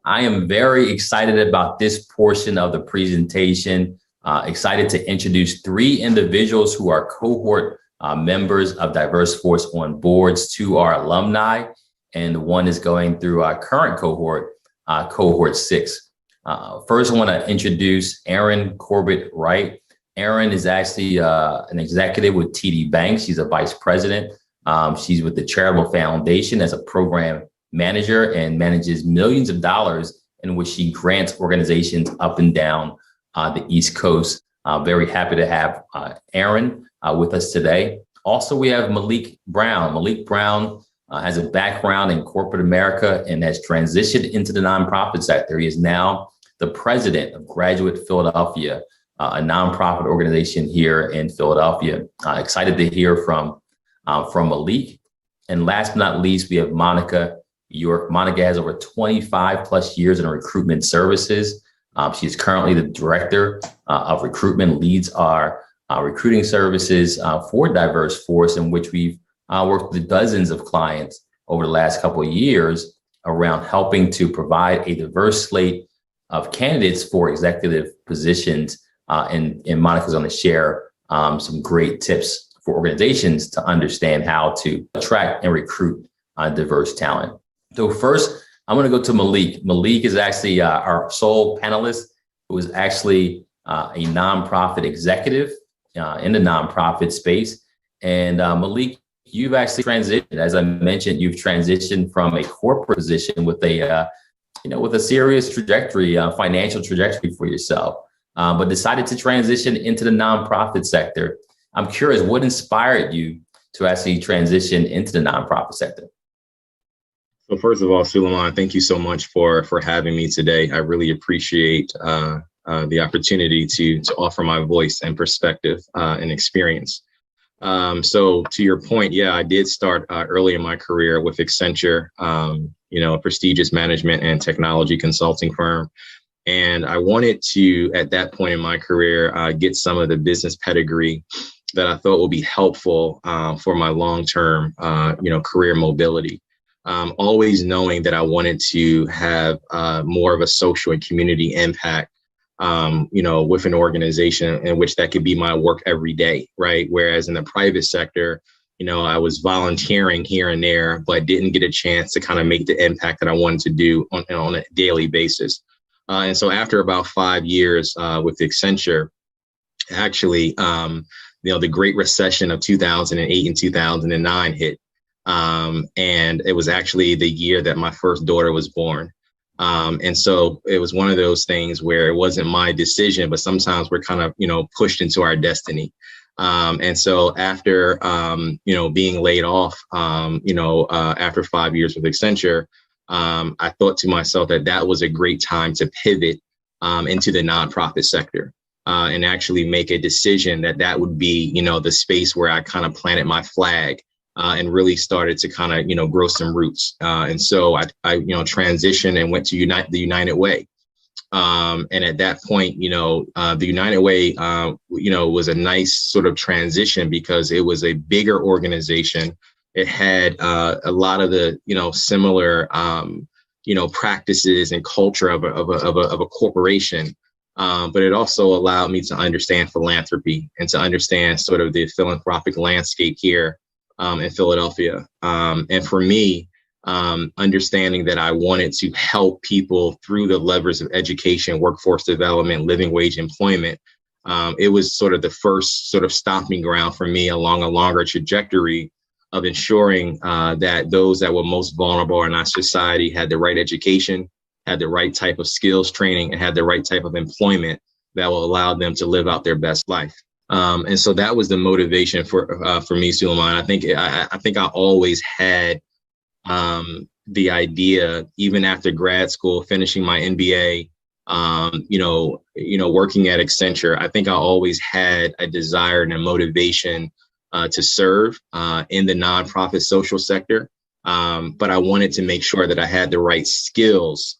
I am very excited about this portion of the presentation. Excited to introduce 3 individuals who are cohort members of DiverseForce On Boards to our alumni, and one is going through our current cohort, cohort 6. First, I want to introduce Erin Corbett-Wright. Erin is actually an executive with TD Bank. She's a vice president. She's with the Charitable Foundation as a program manager and manages millions of dollars in which she grants organizations up and down the East Coast. Very happy to have Erin with us today. Also, we have Malik Brown. Malik Brown has a background in corporate America and has transitioned into the nonprofit sector. He is now the president of Graduate Philadelphia, a nonprofit organization here in Philadelphia. Excited to hear from Malik. And last but not least, we have Monica York. Monica has over 25 plus years in recruitment services. She is currently the director of recruitment, leads our recruiting services for DiverseForce, in which we've worked with dozens of clients over the last couple of years around helping to provide a diverse slate of candidates for executive positions. And Monica's going to share some great tips for organizations to understand how to attract and recruit diverse talent. So first, I'm going to go to Malik. Malik is actually our sole panelist, who is actually a nonprofit executive in the nonprofit space. And Malik, you've actually transitioned, as I mentioned, you've transitioned from a corporate position with a, with a serious trajectory, financial trajectory for yourself, but decided to transition into the nonprofit sector. I'm curious, what inspired you to actually transition into the nonprofit sector? So first of all, Suleiman, thank you so much for having me today. I really appreciate the opportunity to offer my voice and perspective and experience. So to your point, yeah, I did start early in my career with Accenture, a prestigious management and technology consulting firm. And I wanted to, at that point in my career, get some of the business pedigree that I thought would be helpful for my long-term, career mobility. Always knowing that I wanted to have more of a social and community impact, with an organization in which that could be my work every day, right? Whereas in the private sector, I was volunteering here and there, but didn't get a chance to kind of make the impact that I wanted to do on a daily basis. And so after about 5 years with Accenture, actually, the Great Recession of 2008 and 2009 hit. And it was actually the year that my first daughter was born. And so it was one of those things where it wasn't my decision, but sometimes we're kind of, pushed into our destiny. And so after, being laid off, after 5 years with Accenture, I thought to myself that was a great time to pivot into the nonprofit sector and actually make a decision that would be, the space where I kind of planted my flag and really started to kind of, grow some roots. And so I transitioned and went to the United Way. And at that point, the United Way, was a nice sort of transition because it was a bigger organization. It had a lot of the, similar, practices and culture of a corporation. But it also allowed me to understand philanthropy and to understand sort of the philanthropic landscape here in Philadelphia. And for me, understanding that I wanted to help people through the levers of education, workforce development, living wage employment, it was sort of the first sort of stopping ground for me along a longer trajectory of ensuring that those that were most vulnerable in our society had the right education, had the right type of skills training, and had the right type of employment that will allow them to live out their best life. And so that was the motivation for me, Suleiman. I think I always had the idea, even after grad school, finishing my MBA, working at Accenture. I think I always had a desire and a motivation to serve in the nonprofit social sector. But I wanted to make sure that I had the right skills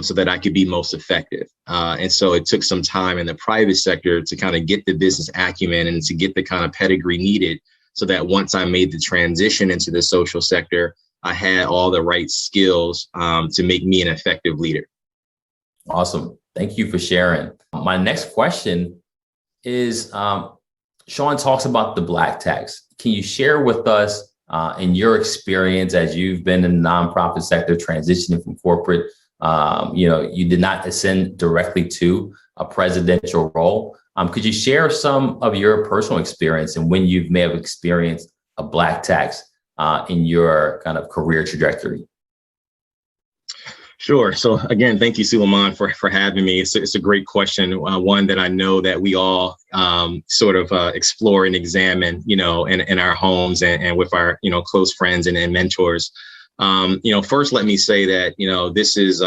so that I could be most effective. And so it took some time in the private sector to kind of get the business acumen and to get the kind of pedigree needed so that once I made the transition into the social sector, I had all the right skills to make me an effective leader. Awesome. Thank you for sharing. My next question is, Shawn talks about the black tax. Can you share with us in your experience as you've been in the nonprofit sector, transitioning from corporate, you did not ascend directly to a presidential role. Could you share some of your personal experience and when you may have experienced a black tax in your kind of career trajectory? Sure. So again, thank you, Suleiman, for having me. It's a great question, one that I know that we all sort of explore and examine, in our homes and with our, close friends and mentors. First, let me say that, this is,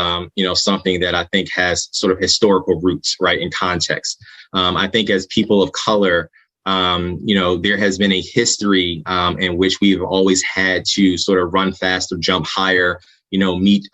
something that I think has sort of historical roots, right, in context. I think as people of color, there has been a history in which we've always had to sort of run faster, jump higher, meet,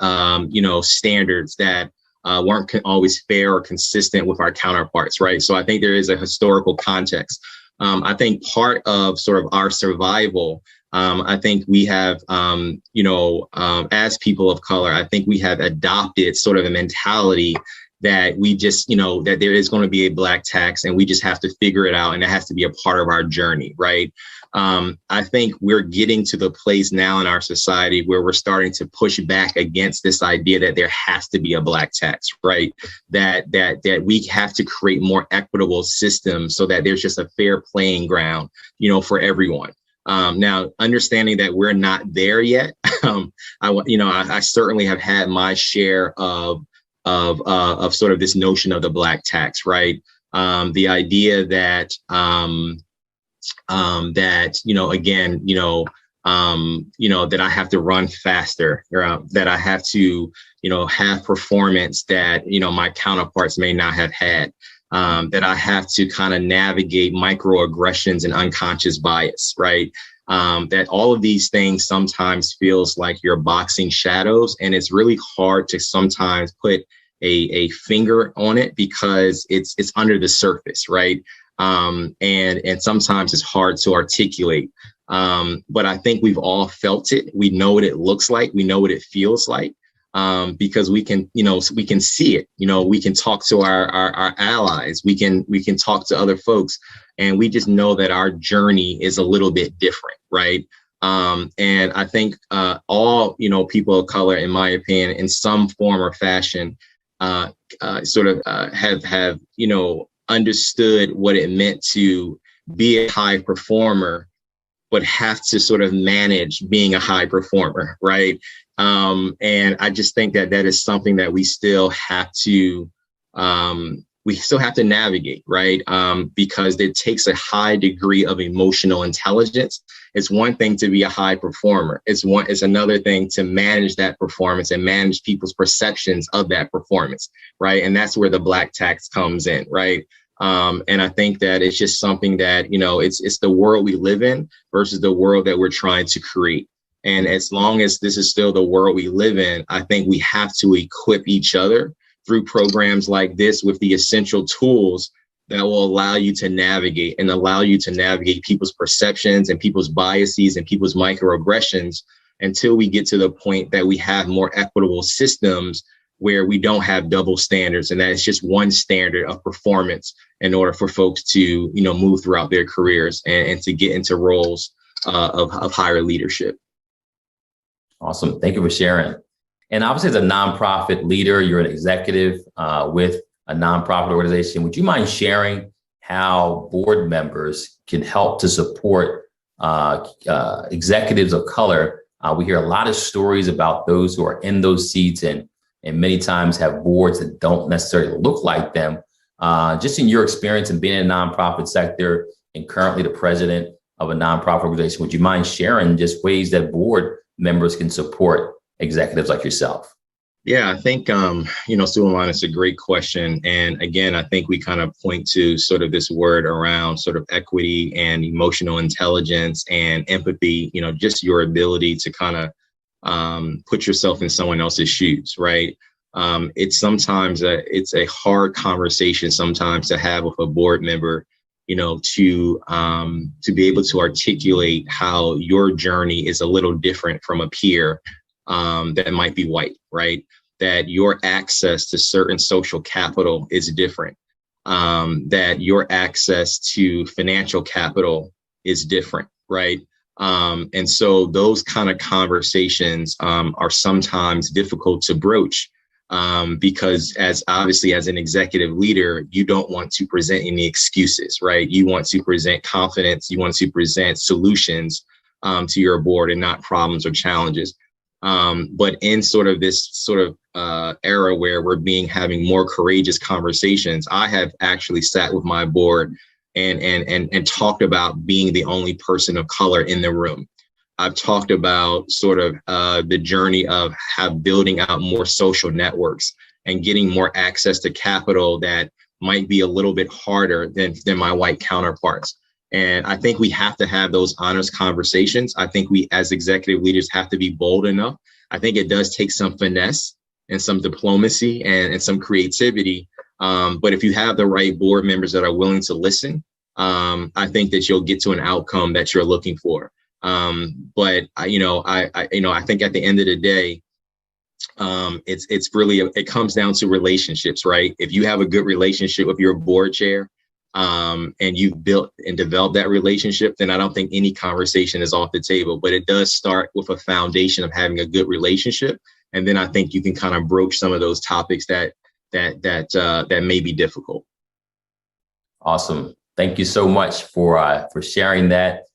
standards that weren't always fair or consistent with our counterparts, right? So I think there is a historical context. I think part of sort of our survival, I think we have, as people of color, I think we have adopted sort of a mentality that we just, that there is going to be a black tax and we just have to figure it out and it has to be a part of our journey, right? I think we're getting to the place now in our society where we're starting to push back against this idea that there has to be a black tax, right? That we have to create more equitable systems so that there's just a fair playing ground, for everyone. Now, understanding that we're not there yet, I certainly have had my share of sort of this notion of the black tax, right? The idea that that I have to run faster, or that I have to, have performance that, my counterparts may not have had, that I have to kind of navigate microaggressions and unconscious bias, right? That all of these things sometimes feels like you're boxing shadows, and it's really hard to sometimes put a finger on it because it's under the surface, right? And sometimes it's hard to articulate. But I think we've all felt it. We know what it looks like. We know what it feels like, because we can see it. We can talk to our allies. We can talk to other folks, and we just know that our journey is a little bit different, right? And I think all people of color, in my opinion, in some form or fashion, have understood what it meant to be a high performer, but have to sort of manage being a high performer, right? And I just think that is something that we still have to navigate, right? Because it takes a high degree of emotional intelligence. It's one thing to be a high performer. It's another thing to manage that performance and manage people's perceptions of that performance, right? And that's where the black tax comes in, right? And I think that it's just something that, it's the world we live in versus the world that we're trying to create. And as long as this is still the world we live in, I think we have to equip each other through programs like this with the essential tools that will allow you to navigate people's perceptions and people's biases and people's microaggressions until we get to the point that we have more equitable systems where we don't have double standards, and that it's just one standard of performance in order for folks to, move throughout their careers and to get into roles of higher leadership. Awesome. Thank you for sharing. And obviously, as a nonprofit leader, you're an executive with a nonprofit organization. Would you mind sharing how board members can help to support executives of color? We hear a lot of stories about those who are in those seats and many times have boards that don't necessarily look like them. Just in your experience in being in the nonprofit sector and currently the president of a nonprofit organization, would you mind sharing just ways that board members can support executives like yourself? Yeah, I think, Suleiman, it's a great question. And again, I think we kind of point to sort of this word around sort of equity and emotional intelligence and empathy, just your ability to kind of put yourself in someone else's shoes, right? It's sometimes it's a hard conversation sometimes to have with a board member, to be able to articulate how your journey is a little different from a peer that might be white, right? That your access to certain social capital is different, that your access to financial capital is different, right? And so those kind of conversations are sometimes difficult to broach because as an executive leader, you don't want to present any excuses, right? You want to present confidence, you want to present solutions to your board and not problems or challenges. But in sort of this era where we're having more courageous conversations, I have actually sat with my board and talked about being the only person of color in the room. I've talked about sort of the journey of building out more social networks and getting more access to capital that might be a little bit harder than my white counterparts. And I think we have to have those honest conversations. I think we as executive leaders have to be bold enough. I think it does take some finesse and some diplomacy and some creativity. But if you have the right board members that are willing to listen, I think that you'll get to an outcome that you're looking for. But I think at the end of the day, it's really, it comes down to relationships, right? If you have a good relationship with your board chair, and you've built and developed that relationship, then I don't think any conversation is off the table. But it does start with a foundation of having a good relationship, and then I think you can kind of broach some of those topics that may be difficult. Awesome. Thank you so much for sharing that.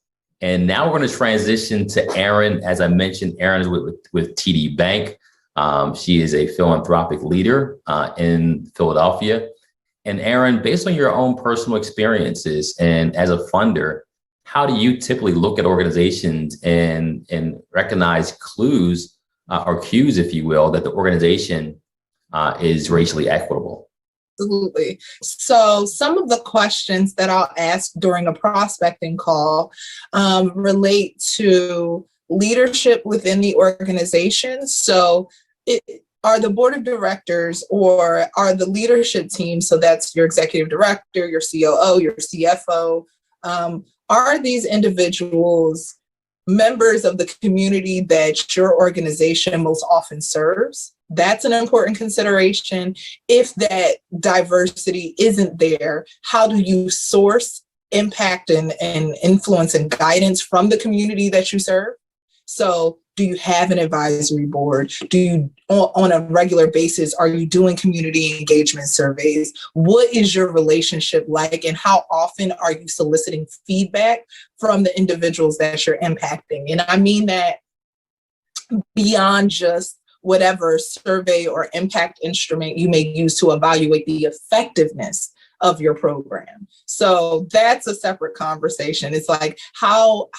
And now we're going to transition to Erin. As I mentioned, Erin is with TD Bank. She is a philanthropic leader in Philadelphia. And Erin, based on your own personal experiences and as a funder, how do you typically look at organizations and recognize clues or cues, if you will, that the organization is racially equitable? Absolutely. So some of the questions that I'll ask during a prospecting call relate to leadership within the organization. So are the board of directors or are the leadership team, so that's your executive director, your COO, your CFO, are these individuals members of the community that your organization most often serves? That's an important consideration. If that diversity isn't there, how do you source impact and influence and guidance from the community that you serve? So do you have an advisory board? Do you, on a regular basis, are you doing community engagement surveys? What is your relationship like, and how often are you soliciting feedback from the individuals that you're impacting? And I mean that beyond just whatever survey or impact instrument you may use to evaluate the effectiveness of your program. So that's a separate conversation. It's like how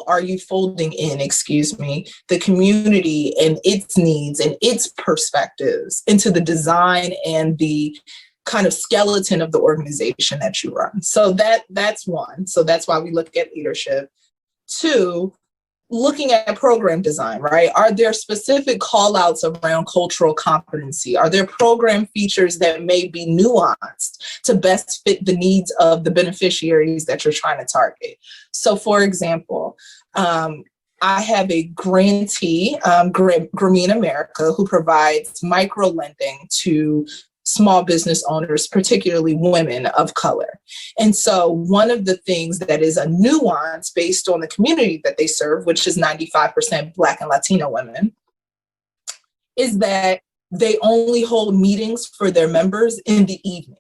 are you folding in, the community and its needs and its perspectives into the design and the kind of skeleton of the organization that you run? So that's one. So that's why we look at leadership. Two, looking at program design, right? Are there specific call outs around cultural competency? Are there program features that may be nuanced to best fit the needs of the beneficiaries that you're trying to target? So for example, I have a grantee, Green America, who provides micro lending to small business owners, particularly women of color. And so one of the things that is a nuance based on the community that they serve, which is 95% Black and Latino women, is that they only hold meetings for their members in the evening.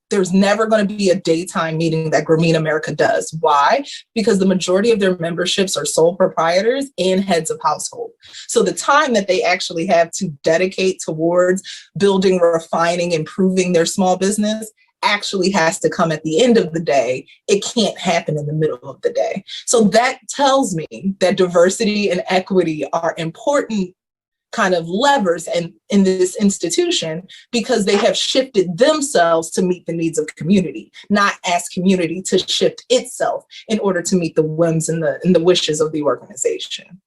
There's never going to be a daytime meeting that Green America does. Why? Because the majority of their memberships are sole proprietors and heads of household. So the time that they actually have to dedicate towards building, refining, improving their small business actually has to come at the end of the day. It can't happen in the middle of the day. So that tells me that diversity and equity are important kind of levers and in this institution, because they have shifted themselves to meet the needs of community, not ask community to shift itself in order to meet the whims and the wishes of the organization.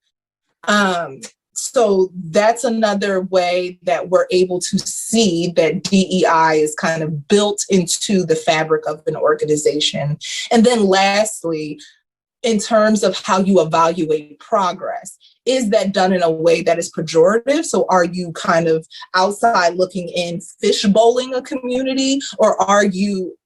So that's another way that we're able to see that DEI is kind of built into the fabric of an organization. And then lastly, in terms of how you evaluate progress, is that done in a way that is pejorative? So are you kind of outside looking in, fishbowling a community, or are you,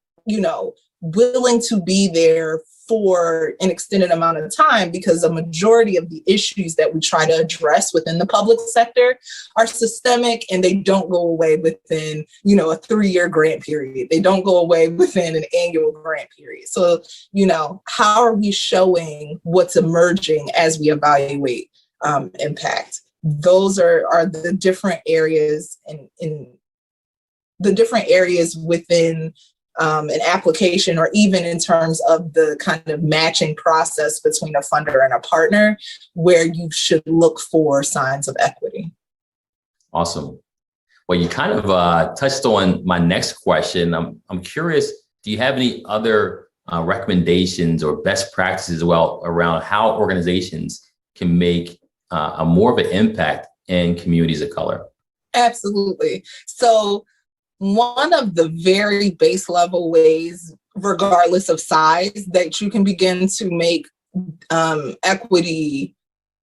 willing to be there for an extended amount of time? Because a majority of the issues that we try to address within the public sector are systemic, and they don't go away within, a 3-year grant period. They don't go away within an annual grant period. So, how are we showing what's emerging as we evaluate impact? Those are the different areas in the different areas within an application, or even in terms of the kind of matching process between a funder and a partner, where you should look for signs of equity. Awesome. Well, you kind of touched on my next question. I'm curious, do you have any other recommendations or best practices around how organizations can make a more of an impact in communities of color? Absolutely. So one of the very base level ways, regardless of size, that you can begin to make equity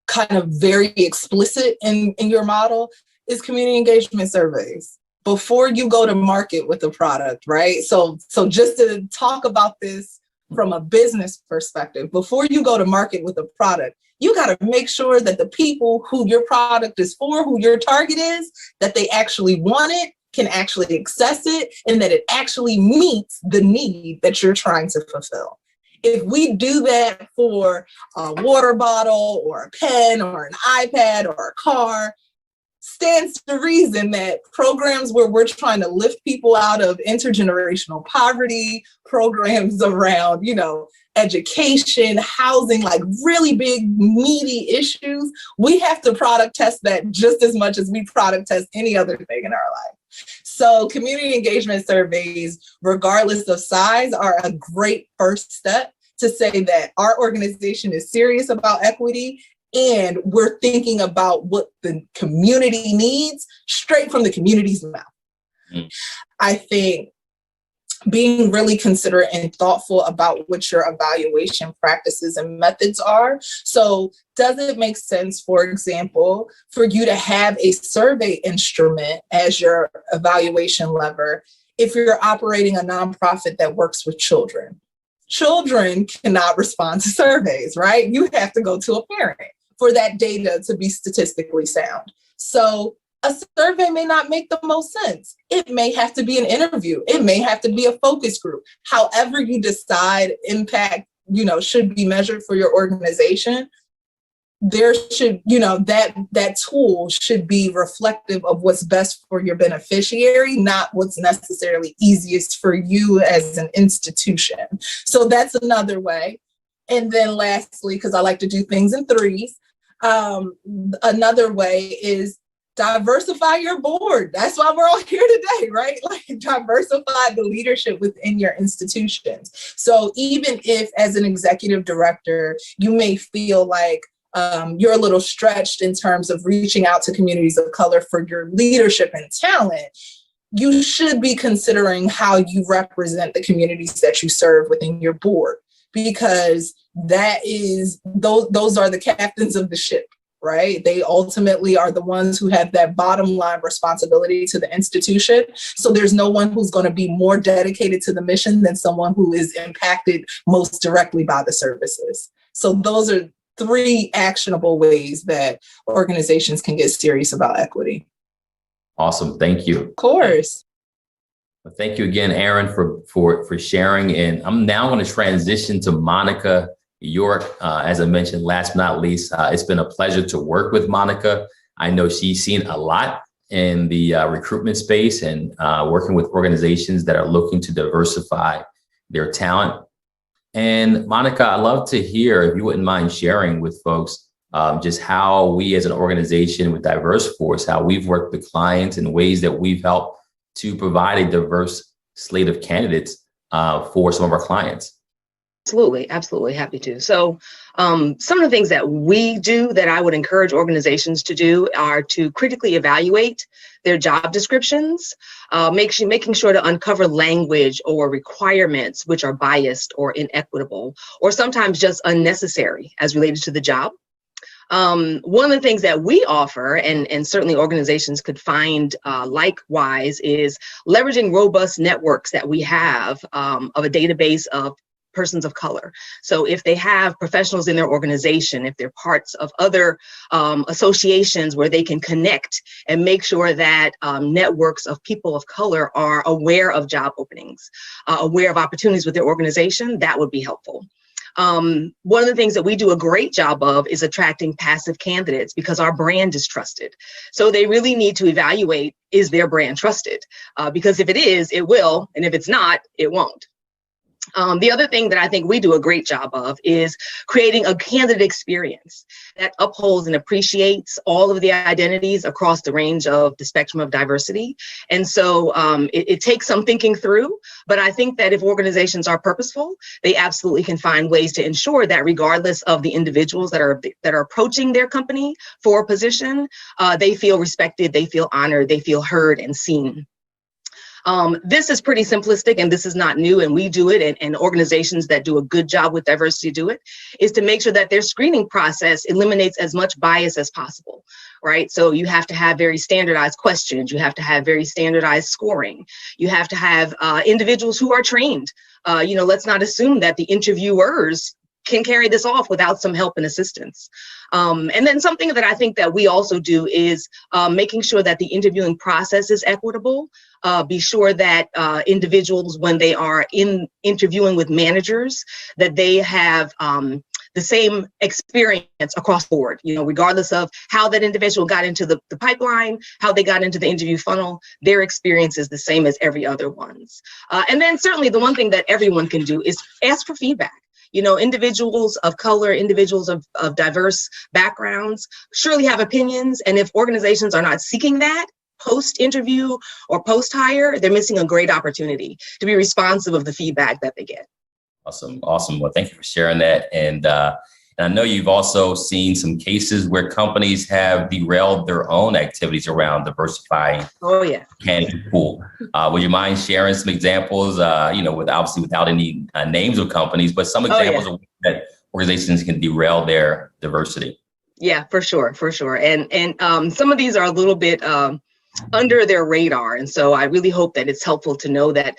kind of very explicit in your model is community engagement surveys before you go to market with a product, right? So just to talk about this from a business perspective, before you go to market with a product, you got to make sure that the people who your product is for, who your target is, that they actually want it, can actually access it, and that it actually meets the need that you're trying to fulfill. If we do that for a water bottle or a pen or an iPad or a car, stands to reason that programs where we're trying to lift people out of intergenerational poverty, programs around, education, housing, like really big, meaty issues, we have to product test that just as much as we product test any other thing in our life. So community engagement surveys, regardless of size, are a great first step to say that our organization is serious about equity, and we're thinking about what the community needs straight from the community's mouth. Mm. I think being really considerate and thoughtful about what your evaluation practices and methods are. So does it make sense, for example, for you to have a survey instrument as your evaluation lever if you're operating a nonprofit that works with children? Children cannot respond to surveys, right? You have to go to a parent for that data to be statistically sound. So a survey may not make the most sense. It may have to be an interview. It may have to be a focus group. However you decide impact, should be measured for your organization, there should, that tool should be reflective of what's best for your beneficiary, not what's necessarily easiest for you as an institution. So that's another way. And then lastly, because I like to do things in threes, another way is diversify your board. That's why we're all here today, right? Like diversify the leadership within your institutions. So even if as an executive director, you may feel like you're a little stretched in terms of reaching out to communities of color for your leadership and talent, you should be considering how you represent the communities that you serve within your board, because those are the captains of the ship, right? They ultimately are the ones who have that bottom line responsibility to the institution. So there's no one who's going to be more dedicated to the mission than someone who is impacted most directly by the services. So those are 3 actionable ways that organizations can get serious about equity. Awesome. Thank you. Of course. Thank you again, Aaron, for sharing. And I'm now going to transition to Monica York. As I mentioned, last but not least, it's been a pleasure to work with Monica. I know she's seen a lot in the recruitment space and working with organizations that are looking to diversify their talent. And Monica, I'd love to hear, if you wouldn't mind sharing with folks, just how we as an organization with DiverseForce, how we've worked with clients in ways that we've helped to provide a diverse slate of candidates for some of our clients. Absolutely, absolutely, happy to. So some of the things that we do that I would encourage organizations to do are to critically evaluate their job descriptions, making sure to uncover language or requirements which are biased or inequitable, or sometimes just unnecessary as related to the job. One of the things that we offer, and certainly organizations could find likewise, is leveraging robust networks that we have of a database of persons of color. So if they have professionals in their organization, if they're parts of other associations where they can connect and make sure that networks of people of color are aware of job openings, aware of opportunities with their organization, that would be helpful. One of the things that we do a great job of is attracting passive candidates because our brand is trusted. So they really need to evaluate, is their brand trusted? Because if it is, it will, and if it's not, it won't. The other thing that I think we do a great job of is creating a candidate experience that upholds and appreciates all of the identities across the range of the spectrum of diversity. And so it takes some thinking through, but I think that if organizations are purposeful, they absolutely can find ways to ensure that regardless of the individuals that are approaching their company for a position, they feel respected, they feel honored, they feel heard and seen. This is pretty simplistic and this is not new, and we do it, and organizations that do a good job with diversity do it, is to make sure that their screening process eliminates as much bias as possible, right? So you have to have very standardized questions, you have to have very standardized scoring, you have to have individuals who are trained. Let's not assume that the interviewers can carry this off without some help and assistance. And then something that I think that we also do is making sure that the interviewing process is equitable. Be sure that individuals, when they are interviewing with managers, that they have the same experience across the board, regardless of how that individual got into the pipeline, how they got into the interview funnel, their experience is the same as every other one's. And then certainly the one thing that everyone can do is ask for feedback. Individuals of color, individuals of diverse backgrounds surely have opinions. And if organizations are not seeking that post-interview or post-hire, they're missing a great opportunity to be responsive of the feedback that they get. Awesome. Well, thank you for sharing that. And I know you've also seen some cases where companies have derailed their own activities around diversifying candidate pool. Would you mind sharing some examples, without any names of companies, but some examples of that organizations can derail their diversity? Yeah, for sure. And some of these are a little bit under their radar. And so I really hope that it's helpful to know that,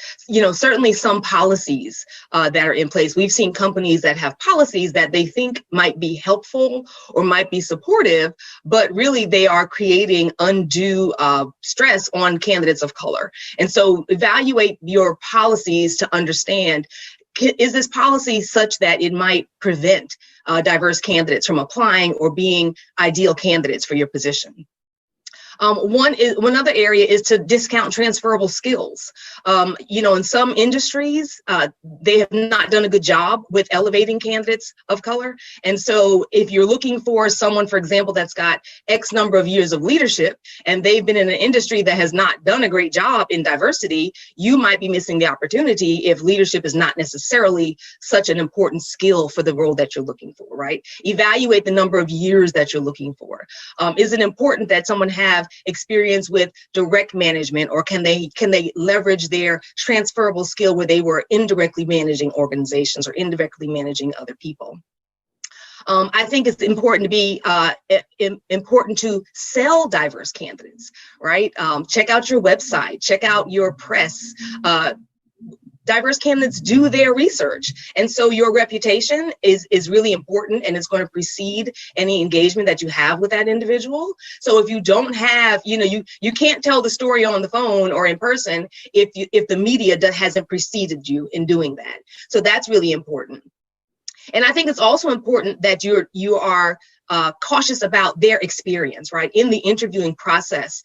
certainly some policies that are in place. We've seen companies that have policies that they think might be helpful or might be supportive, but really they are creating undue stress on candidates of color. And so evaluate your policies to understand, is this policy such that it might prevent diverse candidates from applying or being ideal candidates for your position? One other area is to discount transferable skills. In some industries, they have not done a good job with elevating candidates of color. And so if you're looking for someone, for example, that's got X number of years of leadership, and they've been in an industry that has not done a great job in diversity, you might be missing the opportunity if leadership is not necessarily such an important skill for the role that you're looking for, right? Evaluate the number of years that you're looking for. Is it important that someone have experience with direct management, or can they leverage their transferable skill where they were indirectly managing organizations or indirectly managing other people? I think it's important to be important to sell diverse candidates, right? Check out your website, check out your press. Diverse candidates do their research. And so your reputation is really important, and it's going to precede any engagement that you have with that individual. So if you don't have, you can't tell the story on the phone or in person if the media hasn't preceded you in doing that. So that's really important. And I think it's also important that you are cautious about their experience, right? In the interviewing process,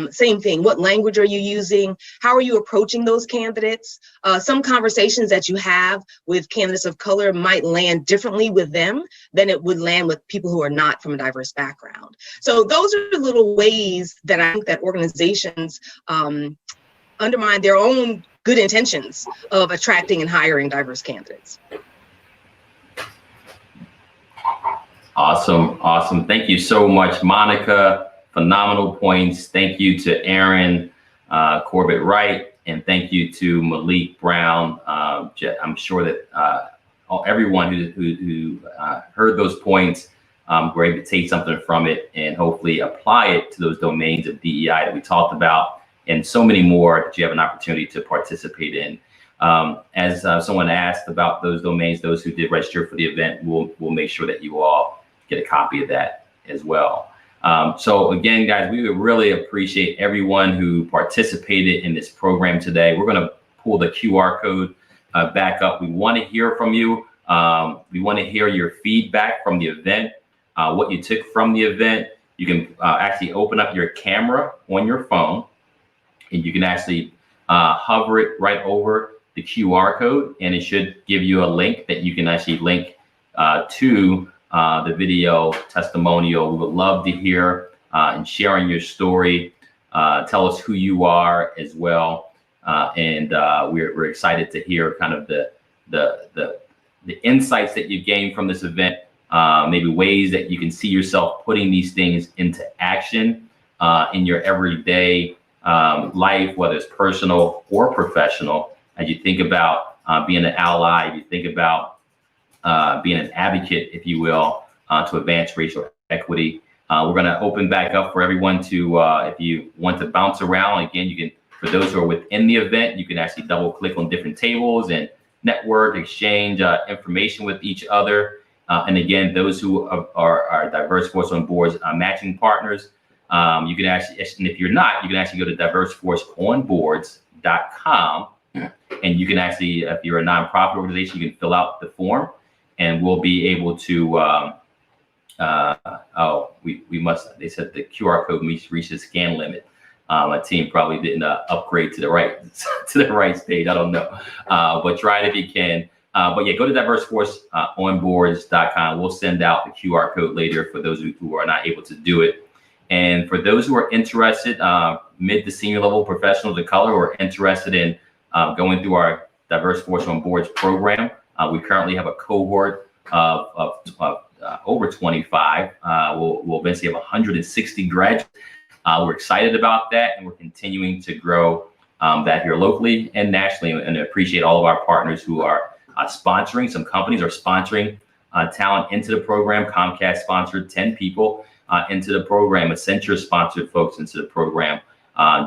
same thing. What language are you using? How are you approaching those candidates? Some conversations that you have with candidates of color might land differently with them than it would land with people who are not from a diverse background. So those are little ways that I think that organizations undermine their own good intentions of attracting and hiring diverse candidates. Awesome. Awesome. Thank you so much, Monica. Phenomenal points. Thank you to Aaron Corbett Wright, and thank you to Malik Brown. I'm sure that everyone who heard those points were able to take something from it and hopefully apply it to those domains of DEI that we talked about, and so many more that you have an opportunity to participate in. As someone asked about those domains, those who did register for the event, we'll make sure that you all get a copy of that as well. So again, guys, we would really appreciate everyone who participated in this program today. We're going to pull the QR code back up. We want to hear from you. We want to hear your feedback from the event, what you took from the event. You can actually open up your camera on your phone, and you can actually hover it right over the QR code, and it should give you a link that you can actually link to the video testimonial. We would love to hear and sharing your story. Tell us who you are as well, and we're excited to hear kind of the insights that you gained from this event. Maybe ways that you can see yourself putting these things into action in your everyday life, whether it's personal or professional. As you think about being an ally, you think about being an advocate, if you will, to advance racial equity. We're going to open back up for everyone to, if you want to bounce around, again, you can, for those who are within the event, you can actually double click on different tables and network, exchange information with each other. And again, those who are DiverseForce On Boards matching partners, you can actually, and if you're not, you can actually go to DiverseForceOnBoards.com, and you can actually, if you're a nonprofit organization, you can fill out the form, and we'll be able to, they said the QR code reached the scan limit. My team probably didn't upgrade to the right stage. I don't know, but try it if you can. But yeah, go to DiverseForceOnBoards.com. We'll send out the QR code later for those who are not able to do it. And for those who are interested, mid to senior level professionals of color who are interested in going through our DiverseForce On Boards program, we currently have a cohort of over 25. We'll eventually have 160 graduates. We're excited about that, and we're continuing to grow that here locally and nationally, and appreciate all of our partners who are sponsoring. Some companies are sponsoring talent into the program. Comcast sponsored 10 people into the program. Accenture sponsored folks into the program.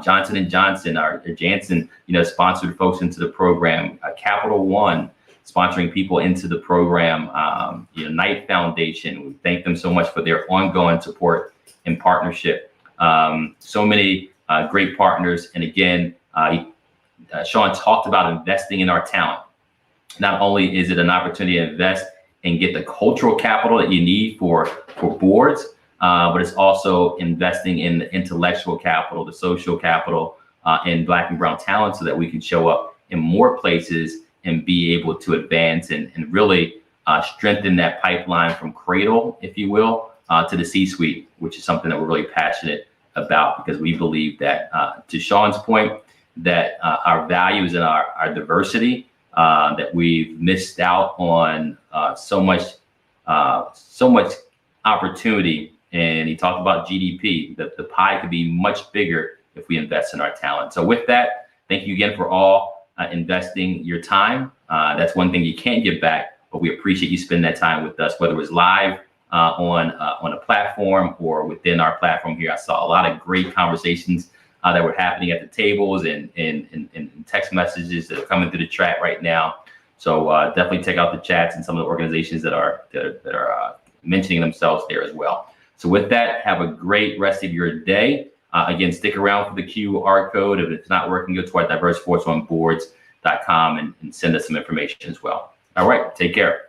Johnson & Johnson, Janssen, sponsored folks into the program. Capital One sponsoring people into the program. Knight Foundation, we thank them so much for their ongoing support and partnership. So many great partners. And again, Shawn talked about investing in our talent. Not only is it an opportunity to invest and get the cultural capital that you need for boards, but it's also investing in the intellectual capital, the social capital, in Black and brown talent, so that we can show up in more places and be able to advance and really strengthen that pipeline from cradle, if you will, to the C-suite, which is something that we're really passionate about, because we believe that, to Shawn's point, that our value is in our diversity, that we've missed out on so much opportunity. And he talked about GDP, that the pie could be much bigger if we invest in our talent. So with that, thank you again for all investing your time. That's one thing you can't give back, but we appreciate you spending that time with us, whether it was live on a platform or within our platform here. I saw a lot of great conversations that were happening at the tables and text messages that are coming through the chat right now. So definitely check out the chats and some of the organizations that are mentioning themselves there as well. So with that, have a great rest of your day. Again, stick around for the QR code. If it's not working, go to our DiverseForceOnBoards.com and send us some information as well. All right, take care.